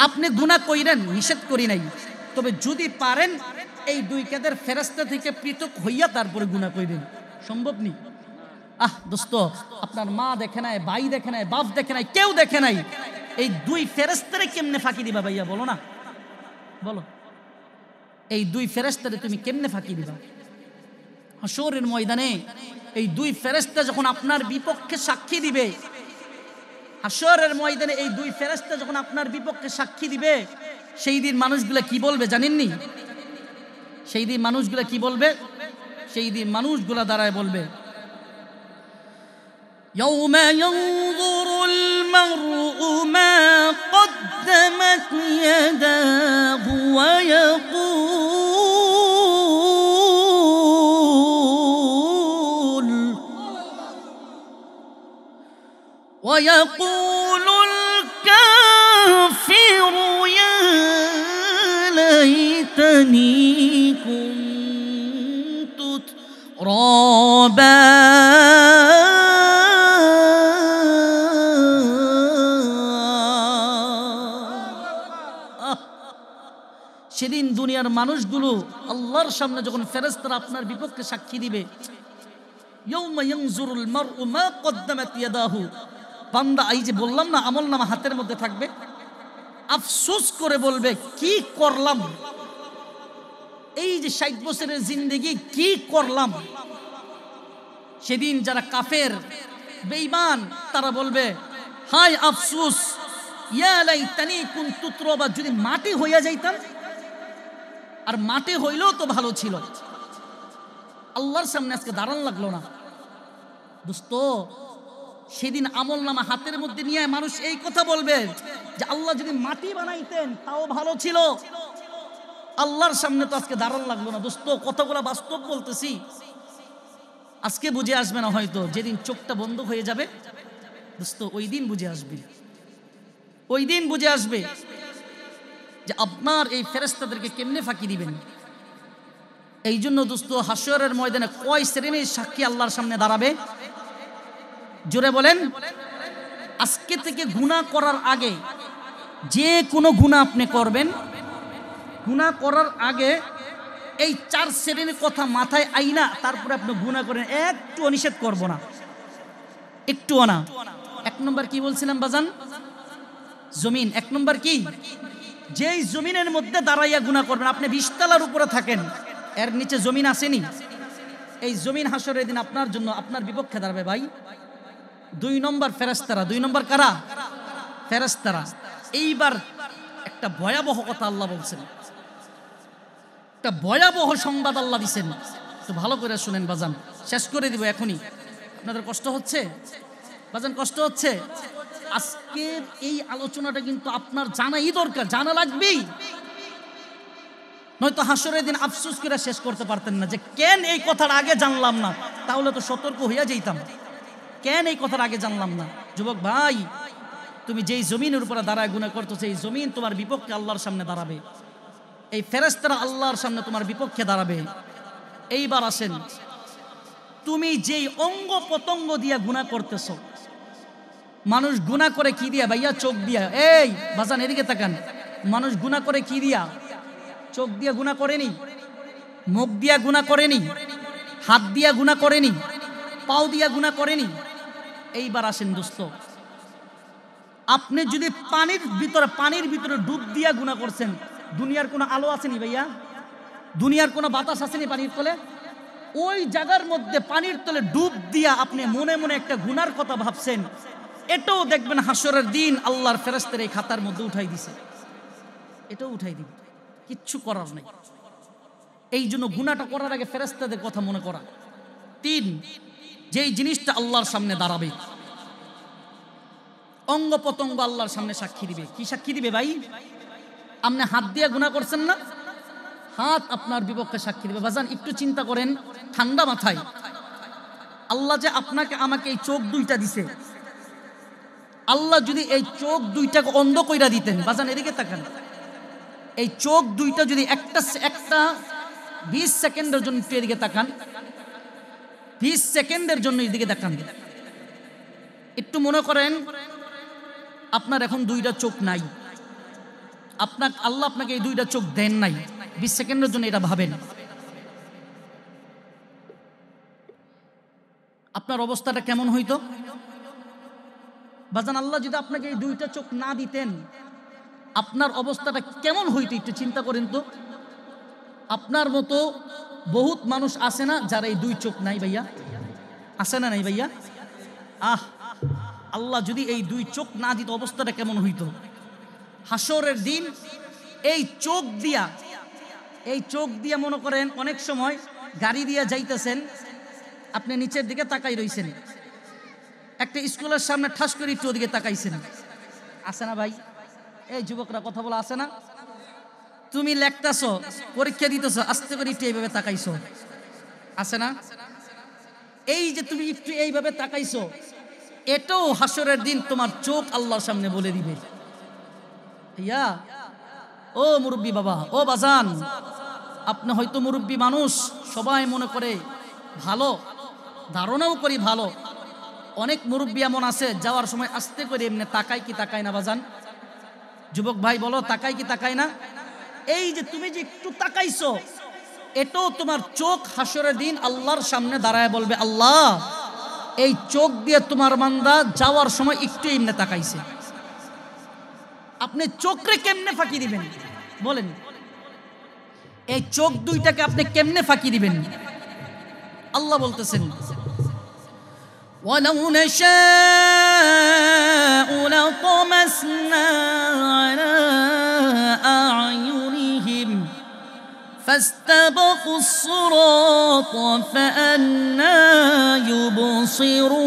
আপনি গুনাহ কইরেন, নিষেধ করি নাই, তবে যদি পারেন এই দুই কাঁধের ফেরেশতা থেকে পৃথক হইয়া তারপরে গুনাহ কইরেন। সম্ভব নেই। দোস্ত, আপনার মা দেখে নাই, ভাই দেখে নাই, বাপ দেখে নাই, কেউ দেখে নাই, এই দুই ফেরেশতারে কেমনে ফাঁকি দিবা ভাইয়া? বলো না, বলো। এই দুই ফেরেশতারে তুমি কেমনে ফাঁকি দিবা? হাশরের ময়দানে এই দুই ফেরেশতা যখন আপনার বিপক্ষে সাক্ষী দিবে, হাশরের ময়দানে এই দুই ফেরেশতা যখন আপনার বিপক্ষে সাক্ষী দিবে, সেই দিন মানুষগুলা কি বলবে জানেননি? সেই দিন মানুষগুলা কি বলবে? সেই দিন মানুষগুলা দাঁড়ায় বলবে, يوم ينظر المرء ما قدمت يداه ويقول الكافر يا ليتني كنت ترابا সেদিন দুনিয়ার মানুষগুলো আল্লাহর সামনে যখন ফেরেশতারা আপনার বিপক্ষে সাক্ষী দিবে, ইয়াউমা ইয়ানজুরুল মারউ মা কদ্দামাত ইয়াদাহু, বান্দা এই যে বললাম না আমলনামা হাতের মধ্যে থাকবে, আফসোস করে বলবে কি করলাম, এই যে 60 বছরের জিন্দেগি কি করলাম। সেদিন যারা কাফের বেঈমান তারা বলবে হায় আফসোস, ইয়া লাইতানি কুনতু তুরাবা, যদি মাটি হইয়া যাইতাম, আর মাটি হইলেও তো ভালো ছিল। আল্লাহর সামনে আজকে দাঁড়ান লাগলো না দোস্ত। সেদিন আমলনামা হাতের মধ্যে নিয়ে মানুষ এই কথা বলবে যে আল্লাহ যদি মাটি বানাইতেন তাও ভালো ছিল। আল্লাহর সামনে তো আজকে দাঁড়ান লাগলো না দোস্ত। কথাগুলো বাস্তব বলতেছি, আজকে বুঝে আসবে না হয়তো, যেদিন চোখটা বন্ধ হয়ে যাবে দোস্ত ওই দিন বুঝে আসবে, ওই দিন বুঝে আসবে যে আপনার এই ফেরেশতাদেরকে কেমনে ফাঁকি দিবেন। এই জন্য দোস্ত হাশরের ময়দানে কয় শ্রেণীর সাক্ষী আল্লাহর সামনে দাঁড়াবে? জোরে বলেন। আজকে থেকে গুনাহ করার আগে, যে কোনো গুনাহ আপনি করবেন, গুনাহ করার আগে এই 4 শ্রেণীর কথা মাথায় আইনা তারপরে আপনি গুনাহ করেন, একটু নিষেধ করব না, একটুও না। 1 নম্বর কি বলছিলাম বাজান? জমিন। 1 নম্বর কি? যেই জমিনের মধ্যে দাঁড়াইয়া গুনাহ করবেন, আপনি 20 তলার উপরে থাকেন, এর নিচে জমিন আসেনি, এই জমিন হাশরের দিন আপনার জন্য আপনার বিপক্ষে দাঁড়াবে ভাই। 2 নম্বর ফেরেশতারা। 2 নম্বর কারা? ফেরেশতারা। এইবার একটা ভয়াবহ কথা আল্লাহ বলছেন, একটা ভয়াবহ সংবাদ আল্লাহ দিচ্ছেন, তো ভালো করে শুনেন বাজান, শেষ করে দিব এখনই। আপনাদের কষ্ট হচ্ছে বাজান? কষ্ট হচ্ছে? আজকের এই আলোচনাটা কিন্তু আপনার জানাই দরকার, জানা লাগবেই, নয়তো হাশরের দিন আফসোস করে শেষ করতে পারতেন না যে কেন এই কথার আগে জানলাম না, তাহলে তো সতর্ক হইয়া যেতাম। কেন এই কথার আগে জানলাম না? যুবক ভাই, তুমি যেই জমিনের উপরে দাঁড়ায় গুনাহ করতেছো, এই জমিন তোমার বিপক্ষে আল্লাহর সামনে দাঁড়াবে, এই ফেরেশতারা আল্লাহর সামনে তোমার বিপক্ষে দাঁড়াবে। এইবার আসেন, তুমি যেই অঙ্গ প্রত্যঙ্গ দিয়া গুনাহ করতেছো, মানুষ গুনাহ করে কি দিয়া ভাইয়া? চোখ দিয়া। এই বাজান এদিকে তাকান, মানুষ গুনাহ করে কি দিয়া? চোখ দিয়া গুনাহ করেনি, মুখ দিয়া গুনাহ করেনি, হাত দিয়া গুনাহ করেনি, পাও দিয়া গুনাহ করেনি। এইবার আসেন দোস্ত, আপনি যদি পানির ভিতরে ডুব দিয়া গুনাহ করছেন, দুনিয়ার কোনো আলো আসেনি ভাইয়া? দুনিয়ার কোনো বাতাস আসেনি পানির তলে? ওই জায়গার মধ্যে পানির তলে ডুব দিয়া আপনি মনে মনে একটা গুনার কথা ভাবছেন, এটাও দেখবেন হাশরের দিন আল্লাহর ফেরেশতারা এই খাতার মধ্যে উঠাই দিছে, এটাও উঠাই দিবে, কিচ্ছু করার নেই। এই জন্য গুনাহটা করার আগে ফেরেশতাদের কথা মনে করা। 3, যেই জিনিসটা আল্লাহর সামনে দাঁড়াবে, অঙ্গ প্রত্যঙ্গ আল্লাহর সামনে সাক্ষী দিবে। কি সাক্ষী দিবে ভাই? আপনি হাত দিয়ে গুনাহ করছেন না, হাত আপনার বিপক্ষে সাক্ষী দিবে। বাজান একটু চিন্তা করেন ঠান্ডা মাথায়, আল্লাহ যে আপনাকে আমাকে এই চোখ 2টা দিছে, আল্লাহ যদি এই চোখ 2টাকে অন্ধ কইরা দিতেন, বাজান এদিকে তাকান, এই চোখ 2টা যদি একটা 20 সেকেন্ডের জন্য একটু এদিকে তাকান, 20 সেকেন্ডের জন্য এদিকে তাকান, একটু মনে করেন আপনার এখন 2টা চোখ নাই, আল্লাহ আপনাকে এই 2টা চোখ দেন নাই, 20 সেকেন্ডের জন্য এটা ভাবেন, আপনার অবস্থাটা কেমন হইতো? বাজান আল্লাহ যদি আপনাকে এই 2টা চোখ না দিতেন, আপনার অবস্থাটা কেমন হইতো একটু চিন্তা করেন তো। আপনার মতো বহুত মানুষ আছে না যারা এই দুই চোখ নাই ভাইয়া? আছে না নাই ভাইয়া? আল্লাহ যদি এই দুই চোখ না দিত অবস্থাটা কেমন হইতো? হাসরের দিন এই চোখ দিয়া মনে করেন অনেক সময় গাড়ি দিয়া যাইতেছেন, আপনি নিচের দিকে তাকাই রইছেন, একটা স্কুলের সামনে ঠাস করে একটু ওদিকে তাকাইছেন, আছে না ভাই? এই যুবকরা কথা বলা আছে না? তুমি লেখতেছ, পরীক্ষা দিতেছ, আস্তে করে একটু এইভাবে তাকাইছো, আছে না? এই যে তুমি একটু এইভাবে তাকাইছো, এটাও হাসরের দিন তোমার চোখ আল্লাহর সামনে বলে দিবে। ইয়া ও মুরব্বী বাবা, ও বাজান, আপনি হয়তো মুরব্বী মানুষ, সবাই মনে করে ভালো, ধারণাও করি ভালো। অনেক মুরব্বী এমন আছে যাওয়ার সময় আস্তে করে এমনি তাকায় কি তাকায় না বাজান? যুবক ভাই বলো, তাকায় কি তাকায় না? এই যে তুমি যে একটু তাকাইছো, এটাও তোমার চোখ হাসরের দিন আল্লাহর সামনে দাঁড়ায় বলবে, আল্লাহ এই চোখ দিয়ে তোমার বান্দা যাওয়ার সময় একটু এমনি তাকাইছে। আপনি চোখরে কেমনে ফাঁকি দিবেন বলেন? এই চোখ দুইটাকে আপনি কেমনে ফাঁকি দিবেন? আল্লাহ বলতেছেন, وَلَوْ نَشَاءُ لَطَمَسْنَا عَلَى أَعْيُنِهِمْ فَاسْتَبَقُوا الصِّرَاطَ فَأَنَّى يُبْصِرُونَ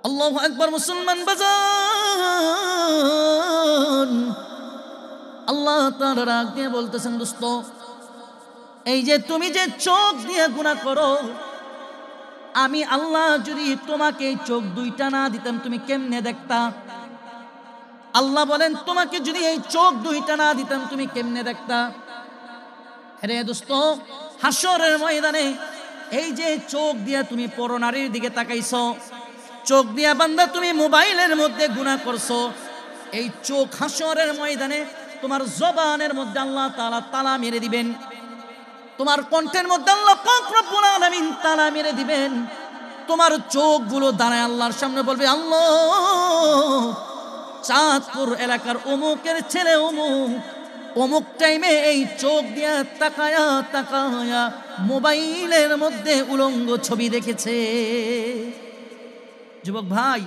আল্লাহু আকবার। মুসলমান বাজান, আল্লাহ তাআলা রাগ দিয়ে বলতেছেন, দোস্ত এই যে তুমি যে চোখ দিয়ে গুনাহ করো, আমি আল্লাহ যদি তোমাকে চোখ দুইটা না দিতাম তুমি কেমনে দেখতা? আল্লাহ বলেন, তোমাকে যদি এই চোখ দুইটা না দিতাম তুমি কেমনে দেখতা? রে দোস্ত, হাসরের ময়দানে এই যে চোখ দিয়া তুমি পরনারীর দিকে তাকাইছো, চোখ দিয়া বান্দা তুমি মোবাইলের মধ্যে গুনাহ করছো, এই চোখ হাসরের ময়দানে তোমার জবানের মধ্যে আল্লাহ তাআলা তালা মেরে দিবেন, তোমার কণ্ঠের মধ্যে আল্লাহ পাক রব্বুল আলামিন তালা মেরে দিবেন। তোমার চোখগুলো দাঁড়ায় আল্লাহর সামনে বলবে, আল্লাহ চাঁদপুর এলাকার অমুকের ছেলে অমুক টাইমে এই চোখ দিয়া তাকায়া তাকায়া মোবাইলের মধ্যে উলঙ্গ ছবি দেখেছে। যুবক ভাই,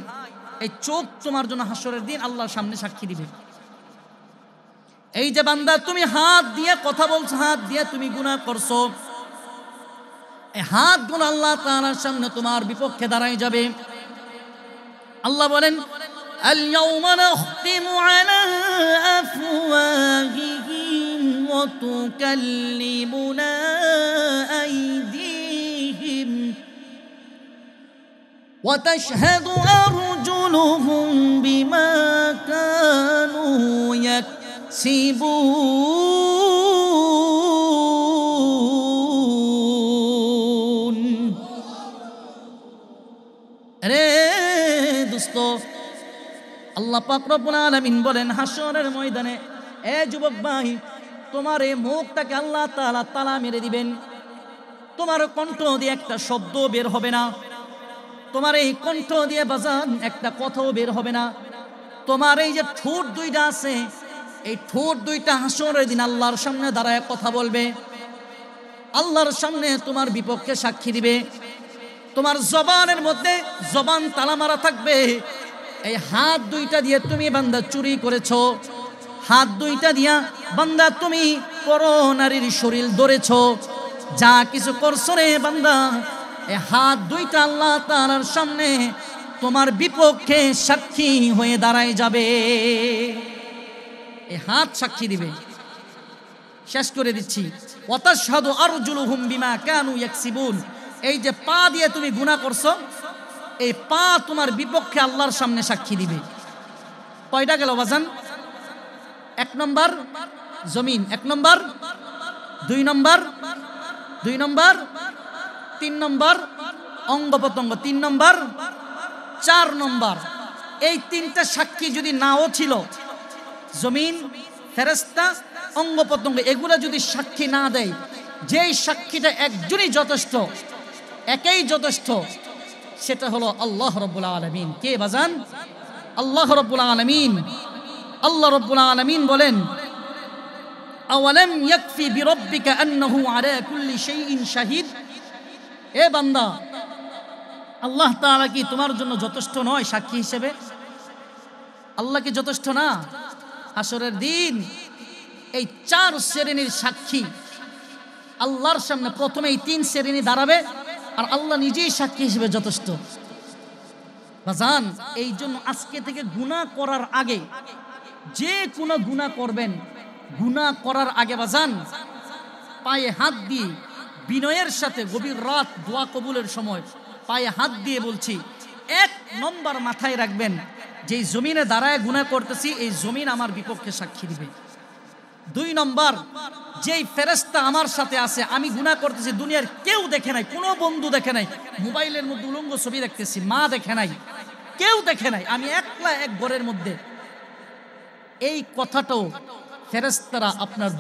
এই চোখ তোমার জন্য হাসরের দিন আল্লাহর সামনে সাক্ষী দিবে। এই যে বান্দা তুমি হাত দিয়ে কথা বলছো, হাত দিয়ে তুমি গুনাহ করছো, এই হাতগুলো আল্লাহ তাআলার সামনে তোমার বিপক্ষে দাঁড়ায় যাবে। আল্লাহ বলেন, আল ইয়াউমা নাখতিমু আলা আফওয়াহিহিম ওয়া তুকাল্লিমুনা আইদিহিম ওয়া তাশহাদু আরজুলুহুম বিমা কানু ইয়াকসিবুন। রে দোস্ত, আল্লাহ পাক রব্বুল আলামিন বলেন হাসরের ময়দানে, এ যুবক ভাই, তোমার এই মুখটাকে আল্লাহ তাআলা তালা মেরে দিবেন। তোমার কণ্ঠ দিয়ে একটা শব্দ বের হবে না, তোমার এই কণ্ঠ দিয়ে বাজান একটা কথাও বের হবে না। তোমার এই যে ঠোঁট দুইটা আছে, এই ঠোঁট দুইটা হাসরের দিন আল্লাহর সামনে দাঁড়ায় কথা বলবে, আল্লাহর সামনে তোমার বিপক্ষে সাক্ষী দিবে। তোমার জবানের মধ্যে জবান তালা মারা থাকবে। এই হাত দুইটা দিয়ে তুমি বান্দা চুরি করেছো, হাত দুইটা দিয়া বান্দা তুমি পরনারীর শরীর ধরেছো, যা কিছু করছো রে বান্দা, এই হাত দুইটা আল্লাহ তাআলার সামনে তোমার বিপক্ষে সাক্ষী হয়ে দাঁড়ায় যাবে। এই হাত সাক্ষী দিবে। শেষ করে দিচ্ছি, ওয়া তাশহাদু আরজুলুহুম বিমা কানু ইয়াকসিবুন। এই যে পা দিয়ে তুমি গুনাহ করছো, এই পা তোমার বিপক্ষে আল্লাহর সামনে সাক্ষী দিবে। কয়টা গেল বাজান? 1 নম্বর জমিন, 1 নম্বর, 2 নম্বর, 2 নম্বর, 3 নম্বর অঙ্গ প্রত্যঙ্গ, 3 নম্বর, 4 নম্বর। এই 3টা সাক্ষী যদি নাও ছিল, জমিন, ফেরেশতা, অঙ্গ প্রত্যঙ্গ, এগুলো যদি সাক্ষী না দেয়, যেই সাক্ষীটা একজনই যথেষ্ট, একেই যথেষ্ট, সেটা হলো আল্লাহ রাব্বুল আলামিন। কে বাজান? আল্লাহ রাব্বুল আলামিন। আল্লাহ রাব্বুল আলামিন বলেন, আওয়ালাম ইয়াকফি বিরাব্বিকা আন্নাহু আলা কুল্লি শাইইন শাহিদ। এ বান্দা, আল্লাহ তাআলা কি তোমার জন্য যথেষ্ট নয় সাক্ষী হিসেবে? আল্লাহ কি যথেষ্ট না? হাসরের দিন এই 4 শ্রেণীর সাক্ষী আল্লাহর সামনে প্রথমে এই 3 শ্রেণী দাঁড়াবে, আর আল্লাহ নিজেই সাক্ষী হিসেবে যথেষ্ট। বাজান, এই জন্য আজকে থেকে গুনাহ করার আগে, যে কোনো গুনাহ করবেন, গুনাহ করার আগে বাজান পায়ে হাত দিয়ে বিনয়ের সাথে গভীর রাত দোয়া কবুলের সময় পায়ে হাত দিয়ে বলছি, 1 নম্বর মাথায় রাখবেন, যেই জমিনে দাঁড়ায় গুনাহ করতেছি এই জমিন আমার বিপক্ষে সাক্ষী দিবে। 2 নম্বর, যেই ফেরেশতা আমার সাথে আছে, আমি গুনাহ করতেছি, দুনিয়ার কেউ দেখে নাই, কোনো বন্ধু দেখে নাই, মোবাইলের মধ্যে উলঙ্গ ছবি দেখতেছি, মা দেখে নাই, কেউ দেখে নাই, আমি একলা এক ঘরের মধ্যে। এই কথাটাও ফেরেশতারা আপনার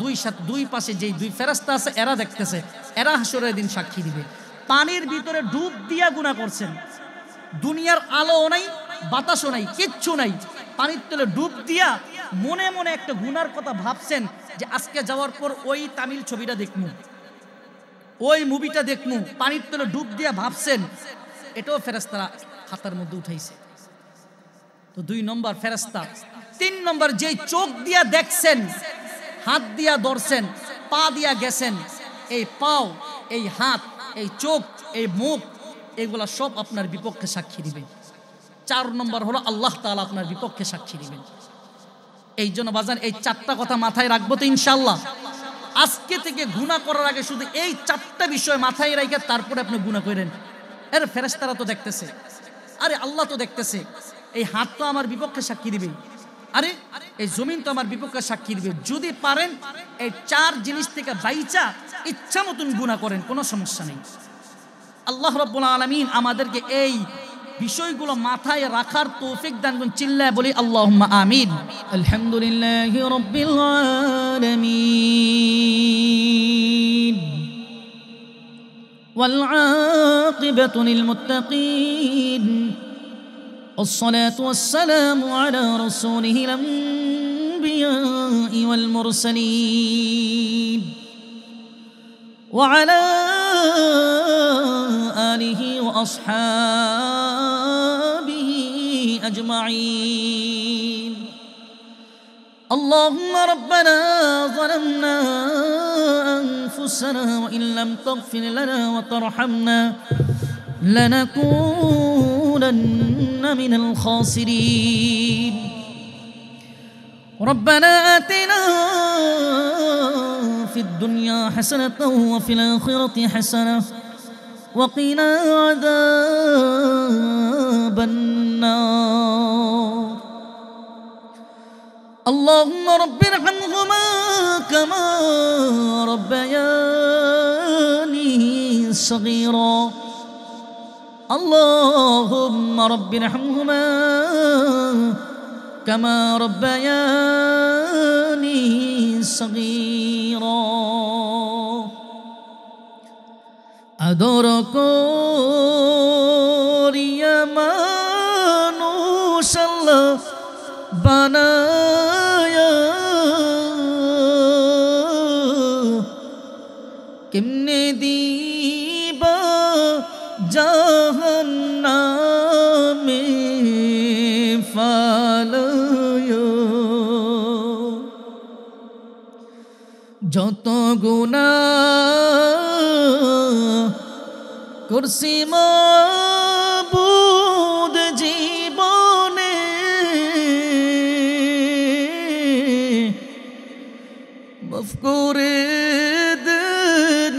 দুই পাশে যেই 2 ফেরেশতা আছে এরা দেখতেছে, এরা হাসরের দিন সাক্ষী দিবে। পানির ভিতরে ডুব দিয়া গুনাহ করছেন, দুনিয়ার আলো নাই, বাতাসও নাই, কিচ্ছু নাই, পানির তলে ডুব দিয়া মনে মনে একটা গুনার কথা ভাবছেন যে আজকে যাওয়ার পর ওই তামিল ছবিটা দেখমু, ওই মুভিটা দেখমু, পানির তলে ডুব দিয়া ভাবছেন, এটাও ফেরেশতারা খাতার মধ্যে উঠাইছে। তো 2 নম্বর ফেরেশতা। 3 নম্বর, যেই চোখ দিয়া দেখছেন, হাত দিয়া ধরছেন, পা দিয়া গেছেন, এই পাও, এই হাত, এই চোখ, এই মুখ, এগুলা সব আপনার বিপক্ষে সাক্ষী দিবে। 4 নম্বর হলো আল্লাহ তাআলা আপনার বিপক্ষে সাক্ষী দিবেন। এই জন্য বাজান এই 4টা কথা মাথায় রাখবো তো ইনশাআল্লাহ। আজকে থেকে গুনাহ করার আগে শুধু এই 4টা বিষয় মাথায় রেখে তারপরে আপনি গুনাহ করেন। এর ফেরেশতারা তো দেখতেছে, আরে আল্লাহ তো দেখতেছে, এই হাত তো আমার বিপক্ষে সাক্ষী দিবে, আরে এই জমিন তো আমার বিপক্ষে সাক্ষী দিবে। যদি পারেন এই 4 জিনিস থেকে বাইচা ইচ্ছা মতন গুনাহ করেন, কোনো সমস্যা নেই। আল্লাহ রাব্বুল আলামিন আমাদেরকে এই বিষয়গুলো মাথায় রাখার তৌফিক দান করুন। চিল্লায় বলি আল্লাহুম্মা আমিন। আলহামদুলিল্লাহি রাব্বিল আলামিন ওয়াল আকিবাতু লিল মুত্তাকিন والصلاة والسلام على رسوله الأنبياء والمرسلين وعلى آله وأصحابه أجمعين. اللهم ربنا ظلمنا أنفسنا وإن لم تغفر لنا وترحمنا لنكونن من الخاسرين. ربنا آتنا في الدنيا حسنة وفي الآخرة حسنة وقنا عذاب النار. اللهم رب ارحمهما كما ربياني صغيرا. اللهم رب ارحمهما كما ربياني صغيرا. আদর করিয়া মানুষ আল্লাহ বানায়া, কেমনে দিবা জাহান্নামে ফালায়া। যত গুনাহ করছি মাবুদ জীবনে, মাফ করে দেন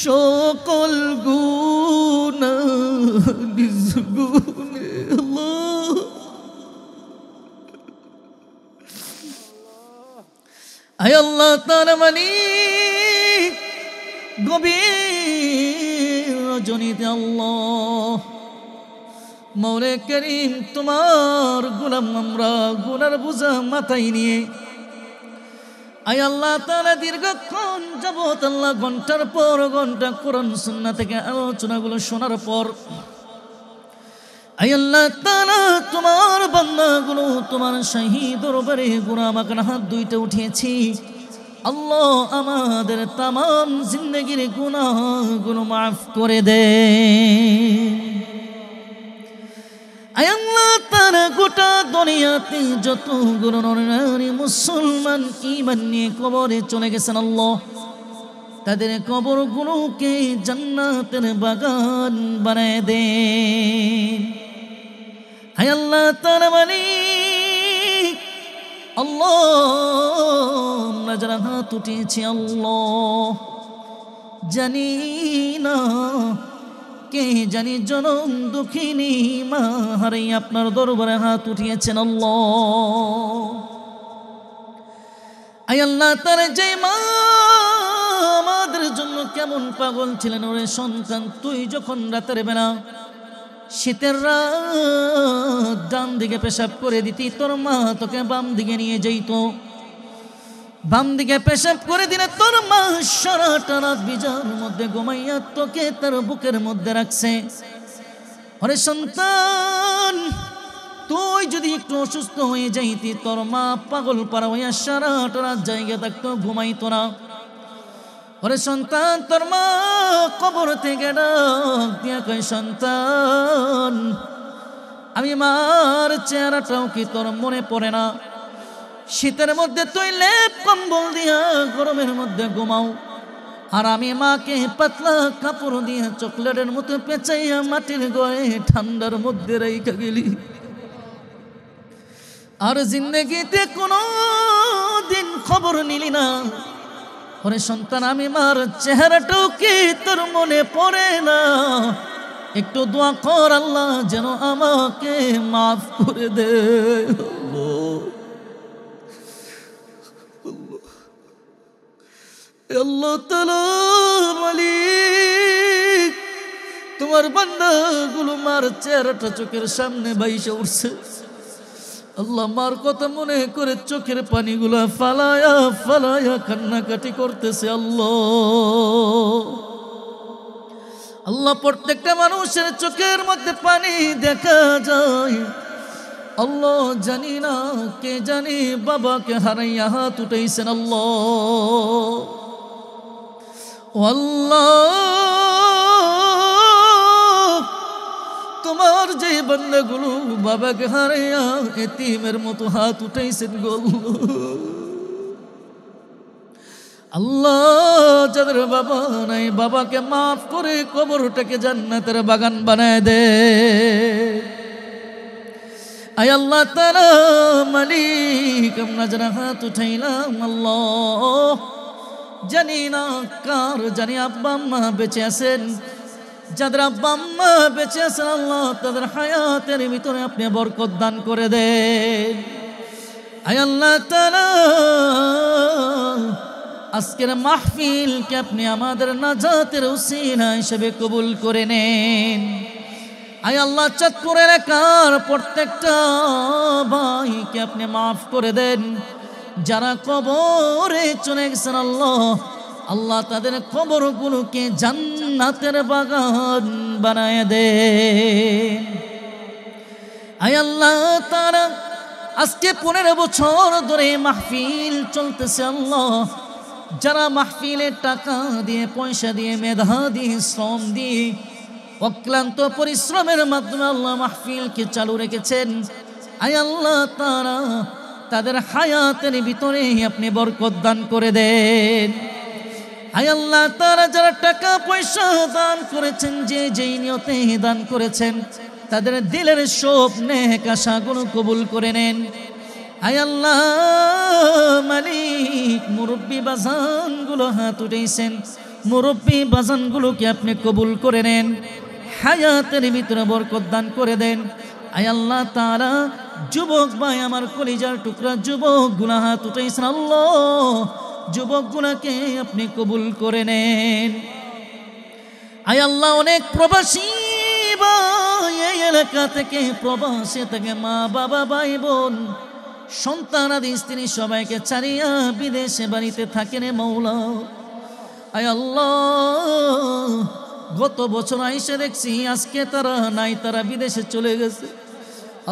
সকল গুনাহ নিজ গুণে। আল্লাহ আয় আল্লাহ তাআলা মালিক, গভীর রজনীতে আল্লাহ মওলা করিম তোমার গোলাম আমরা গুনার বোঝা মাথায় নিয়ে আয় আল্লাহ তাআলা দীর্ঘক্ষণ যাবত আল্লাহ ঘন্টার পর ঘন্টা কোরআন সুন্নাহ থেকে আলোচনাগুলো শোনার পর আয় আল্লাহ তাআলা তোমার বান্দাগুলো তোমার শাহী দরবারে গুনাহগার হাত দুইটা উঠিয়েছি আল্লাহ আমাদের तमाम জিন্দেগীর গুনাহগুলো মাফ করে দেন আয় আল্লাহ তাআলা গোটা দুনিয়াতে যতগুলো নরনারী মুসলমান ঈমান নিয়ে কবরে চলে গেছেন আল্লাহ তাদের কবরগুলোকে জান্নাতের বাগান বানায় দেন আয় আল্লাহ তাআলা মালিক আল্লাহ আমরা যারা হাত উঠিয়েছি আল্লাহ জানি না কে জানি জনম দুঃখিনী মা হারাই আপনার দরবারে হাত উঠিয়েছেন আল্লাহ আয় আল্লাহ তাআলা যে মা আমাদের জন্য কেমন পাগল ছিলেন ওরে সন্তান তুই যখন রাতের বেলা শীতের রাত ডান দিকে পেশাব করে দিতি তোর মা তোকে বাম দিকে নিয়ে যেত বাম দিকে পেশাব করে দিলে তোর মা সারাটা রাত বিজার মধ্যে ঘুমাইয়া তোকে তার বুকের মধ্যে রাখছে ওরে সন্তান তুই যদি একটু অসুস্থ হয়ে যাইতি তোর মা পাগল পারা হইয়া সারাটা রাত জায়গা থাকতো ঘুমাইতো না ওরে সন্তান তোর মা কবর থেকে ডাক দিয়া কয় সন্তান আমি মার চেহারাটাও কি তোর মনে পড়ে না শীতের মধ্যে তুই লেপ কম্বল দিয়া গরমের মধ্যে ঘুমাও আর আমি মাকে পাতলা কাপড় দিয়া চকলেটের মতো পেঁচাইয়া মাটির গায়ে ঠান্ডার মধ্যে রাইখা গেলি আর জিন্দেগিতে কোনো দিন খবর নিলি না ওরে সন্তান আমি মার চেহারাটাও কি তোর মনে পড়ে না একটু দোয়া কর আল্লাহ যেন আমাকে মাফ করে দে আল্লাহ তাআলা মালিক তোমার বান্দাগুলো মার চেহারাটা চোখের সামনে ভাইসা উঠছে আল্লাহ মার কথা মনে করে চোখের পানিগুলা ফালায়া ফালায়া কান্নাকাটি করতেছে আল্লাহ আল্লাহ প্রত্যেকটা মানুষের চোখের মধ্যে পানি দেখা যায় আল্লাহ জানি না কে জানি বাবাকে হারাইয়া হাত উঠাইছেন আল্লাহ আল্লাহ তোমার যে বান্দাগুলো বাবাকে হারাইয়া এতিমের মতো হাত উঠাইছেন গো আল্লাহ যাদের বাবা নাই বাবাকে মাফ করে কবরটাকে জান্নাতের বাগান বানায় দে আয় আল্লাহ তাআলা মালিক আমরা যারা হাত উঠাইলাম আল্লাহ জানি না কার জানি আব্বা আম্মা বেঁচে আছেন যাদের আব্বা আম্মা বেঁচে আছেন আল্লাহ তাদের হায়াতের ভিতরে আপনি বরকত দান করে দেন আয় আল্লাহ তাআলা আজকের মাহফিলকে আপনি আমাদের নাজাতের উসিলা হিসেবে কবুল করে নেন আয় আল্লাহ চাঁদপুর এলাকার প্রত্যেকটা ভাইকে আপনি মাফ করে দেন যারা কবরে চলে গেছেন আল্লাহ আল্লাহ তাদের কবরগুলোকে জান্নাতের বাগান বানায় দেন আয় আল্লাহ তাআলা আজকে 15 বছর ধরে মাহফিল চলতেছে আল্লাহ যারা মাহফিলে টাকা দিয়ে পয়সা দিয়ে মেধা দিয়ে শ্রম দিয়ে অক্লান্ত পরিশ্রমের মাধ্যমে আল্লাহ মাহফিলকে চালু রেখেছেন আয় আল্লাহ তাআলা তাদের হায়াতের ভিতরে আপনি বরকত দান করে দেন আয় আল্লাহ তাআলা যারা টাকা পয়সা দান করেছেন যে যেই নিয়তে দান করেছেন তাদের দিলের সব নেক আশাগুলো কবুল করে নেন আয় আল্লাহ মালিক মুরব্বি বাজানগুলো হাত উঠাইছেন মুরব্বি বাজানগুলোকে আপনি কবুল করে নেন হায়াতের ভিতরে বরকত দান করে দেন আয় আল্লাহ তাআলা যুবক ভাই আমার কলিজার টুকরা যুবক গুনাহ হাত উঠাইছেন আল্লাহ যুবক গুনাহকে আপনি কবুল করে নেন আয় আল্লাহ অনেক প্রবাসী ভাই এই এলাকা থেকে প্রবাসী থেকে মা বাবা ভাই বোন সন্তানাদি স্ত্রী সবাইকে ছাড়িয়া বিদেশে বাড়িতে থাকেন মৌলা। আয় আল্লাহ, গত বছর আইসে দেখছি আজকে তারা নাই, তারা বিদেশে চলে গেছে।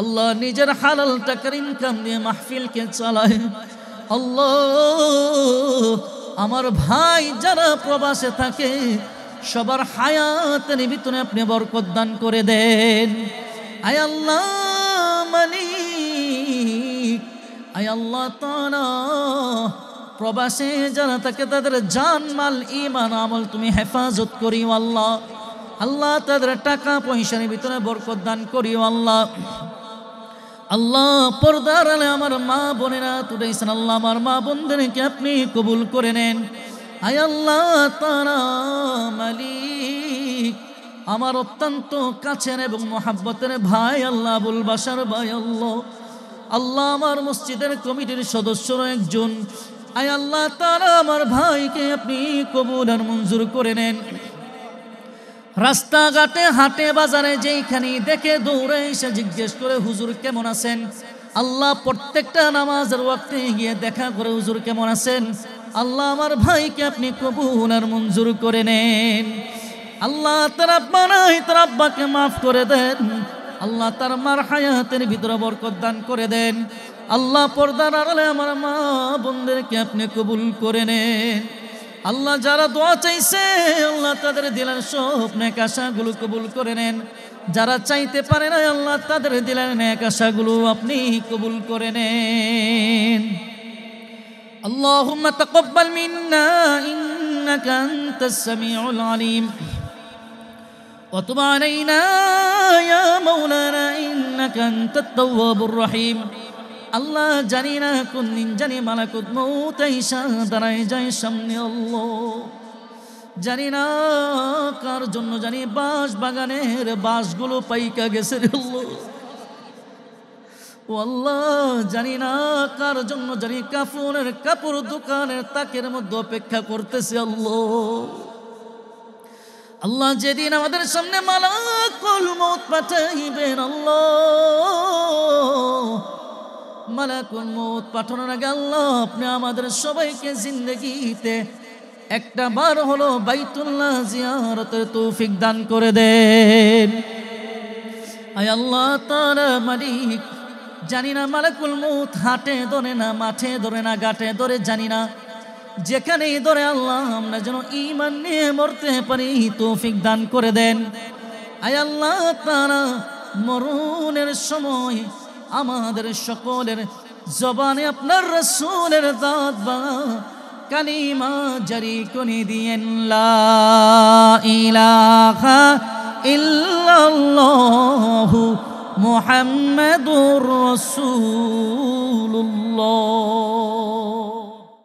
আল্লাহ নিজের হালাল টাকার ইনকাম দিয়ে মাহফিলকে চালায়। আল্লাহ, আমার ভাই যারা প্রবাসে থাকে সবার হায়াতের ভিতরে আপনি বরকত দান করে দেন। আয় আল্লাহ মালিক, আয় আল্লাহ তাআলা, প্রবাসে যারা থাকে তাদের জান মাল ঈমান আমল তুমি হেফাজত করিও আল্লাহ। আল্লাহ তাদের টাকা পয়সার ভিতরে বরকত দান করিও আল্লাহ। আল্লাহ পর্দার আলে আমার মা বোনেরা তুলেছেন, আল্লাহ আমার মা বোনদেরকে আপনি কবুল করে নেন। আয় আল্লাহ তাআলা মালিক, আমার অত্যন্ত কাছের এবং মহাব্বতের ভাই আল্লাহ আবুল বাশার ভাই, আল্লাহ আল্লাহ আমার মসজিদের কমিটির সদস্যর একজন। আয় আল্লাহ তাআলা আমার ভাইকে আপনি কবুল আর মঞ্জুর করে নেন। রাস্তাঘাটে হাটে বাজারে যেইখানে দেখে দৌড়ে এসে জিজ্ঞেস করে হুজুর কেমন আছেন। আল্লাহ প্রত্যেকটা নামাজের ওয়াক্তে গিয়ে দেখা করে হুজুর কেমন আছেন। আল্লাহ আমার ভাইকে আপনি কবুল আর মঞ্জুর করে নেন। আল্লাহ তার আব্বা নাই, তার আব্বাকে মাফ করে দেন। আল্লাহ তার মার হায়াতের ভিতরে বরকত দান করে দেন। আল্লাহ পর্দার আড়ালে আমার মা বোনদেরকে আপনি কবুল করে নেন। আল্লাহ যারা দোয়া চাইছে আল্লাহ তাদের দিলের সব নেক আশাগুলো কবুল করে নেন। যারা চাইতে পারে না আল্লাহ তাদের দিলের নেক আশাগুলো আপনি কবুল করে নেন। আল্লাহুম্মা তাকাব্বাল মিন্না ইন্নাকা আনতাস সামিউল আলিম ওয়া তুব আলাইনা ইয়া মাওলানা ইন্নাকা আনতাত তাওয়াবুর রহিম। আল্লাহ জানি না কোন দিন জানি মালাকুত মউত আইসা দাঁড়ায় যায় সামনে। আল্লাহ জানি না কার জন্য জানি বাঁশ বাগানের বাঁশগুলো পাইকা গেছে রে আল্লাহ। ও আল্লাহ জানি না কার জন্য জানি কাফনের কাপড় দোকানের তাকের মধ্যে অপেক্ষা করতেছে। আল্লাহ আল্লাহ যেদিন আমাদের সামনে মালাকুল মউত পাঠাইবেন, আল্লাহ মালাকুল মউত পাঠানোর আগে আল্লাহ আপনি আমাদের সবাইকে জিন্দেগিতে একটা বার হলো বাইতুল্লাহ জিয়ারতের তৌফিক দান করে দেন। আয় আল্লাহ তাআলা মালিক, জানি না মালাকুল মউত হাটে ধরে না, মাঠে ধরে না, ঘাটে ধরে, জানি না যেখানেই ধরে আল্লাহ আমরা যেন ঈমান নিয়ে মরতে পারি তৌফিক দান করে দেন। আয় আল্লাহ তাআলা মরণের সময় আমাদের সকলের জবানে আপনার রাসূলের দাঁত বা কালিমা জারি করে দিয়েন, লা ইলাহা ইল্লাল্লাহু মুহাম্মাদুর রাসূলুল্লাহ।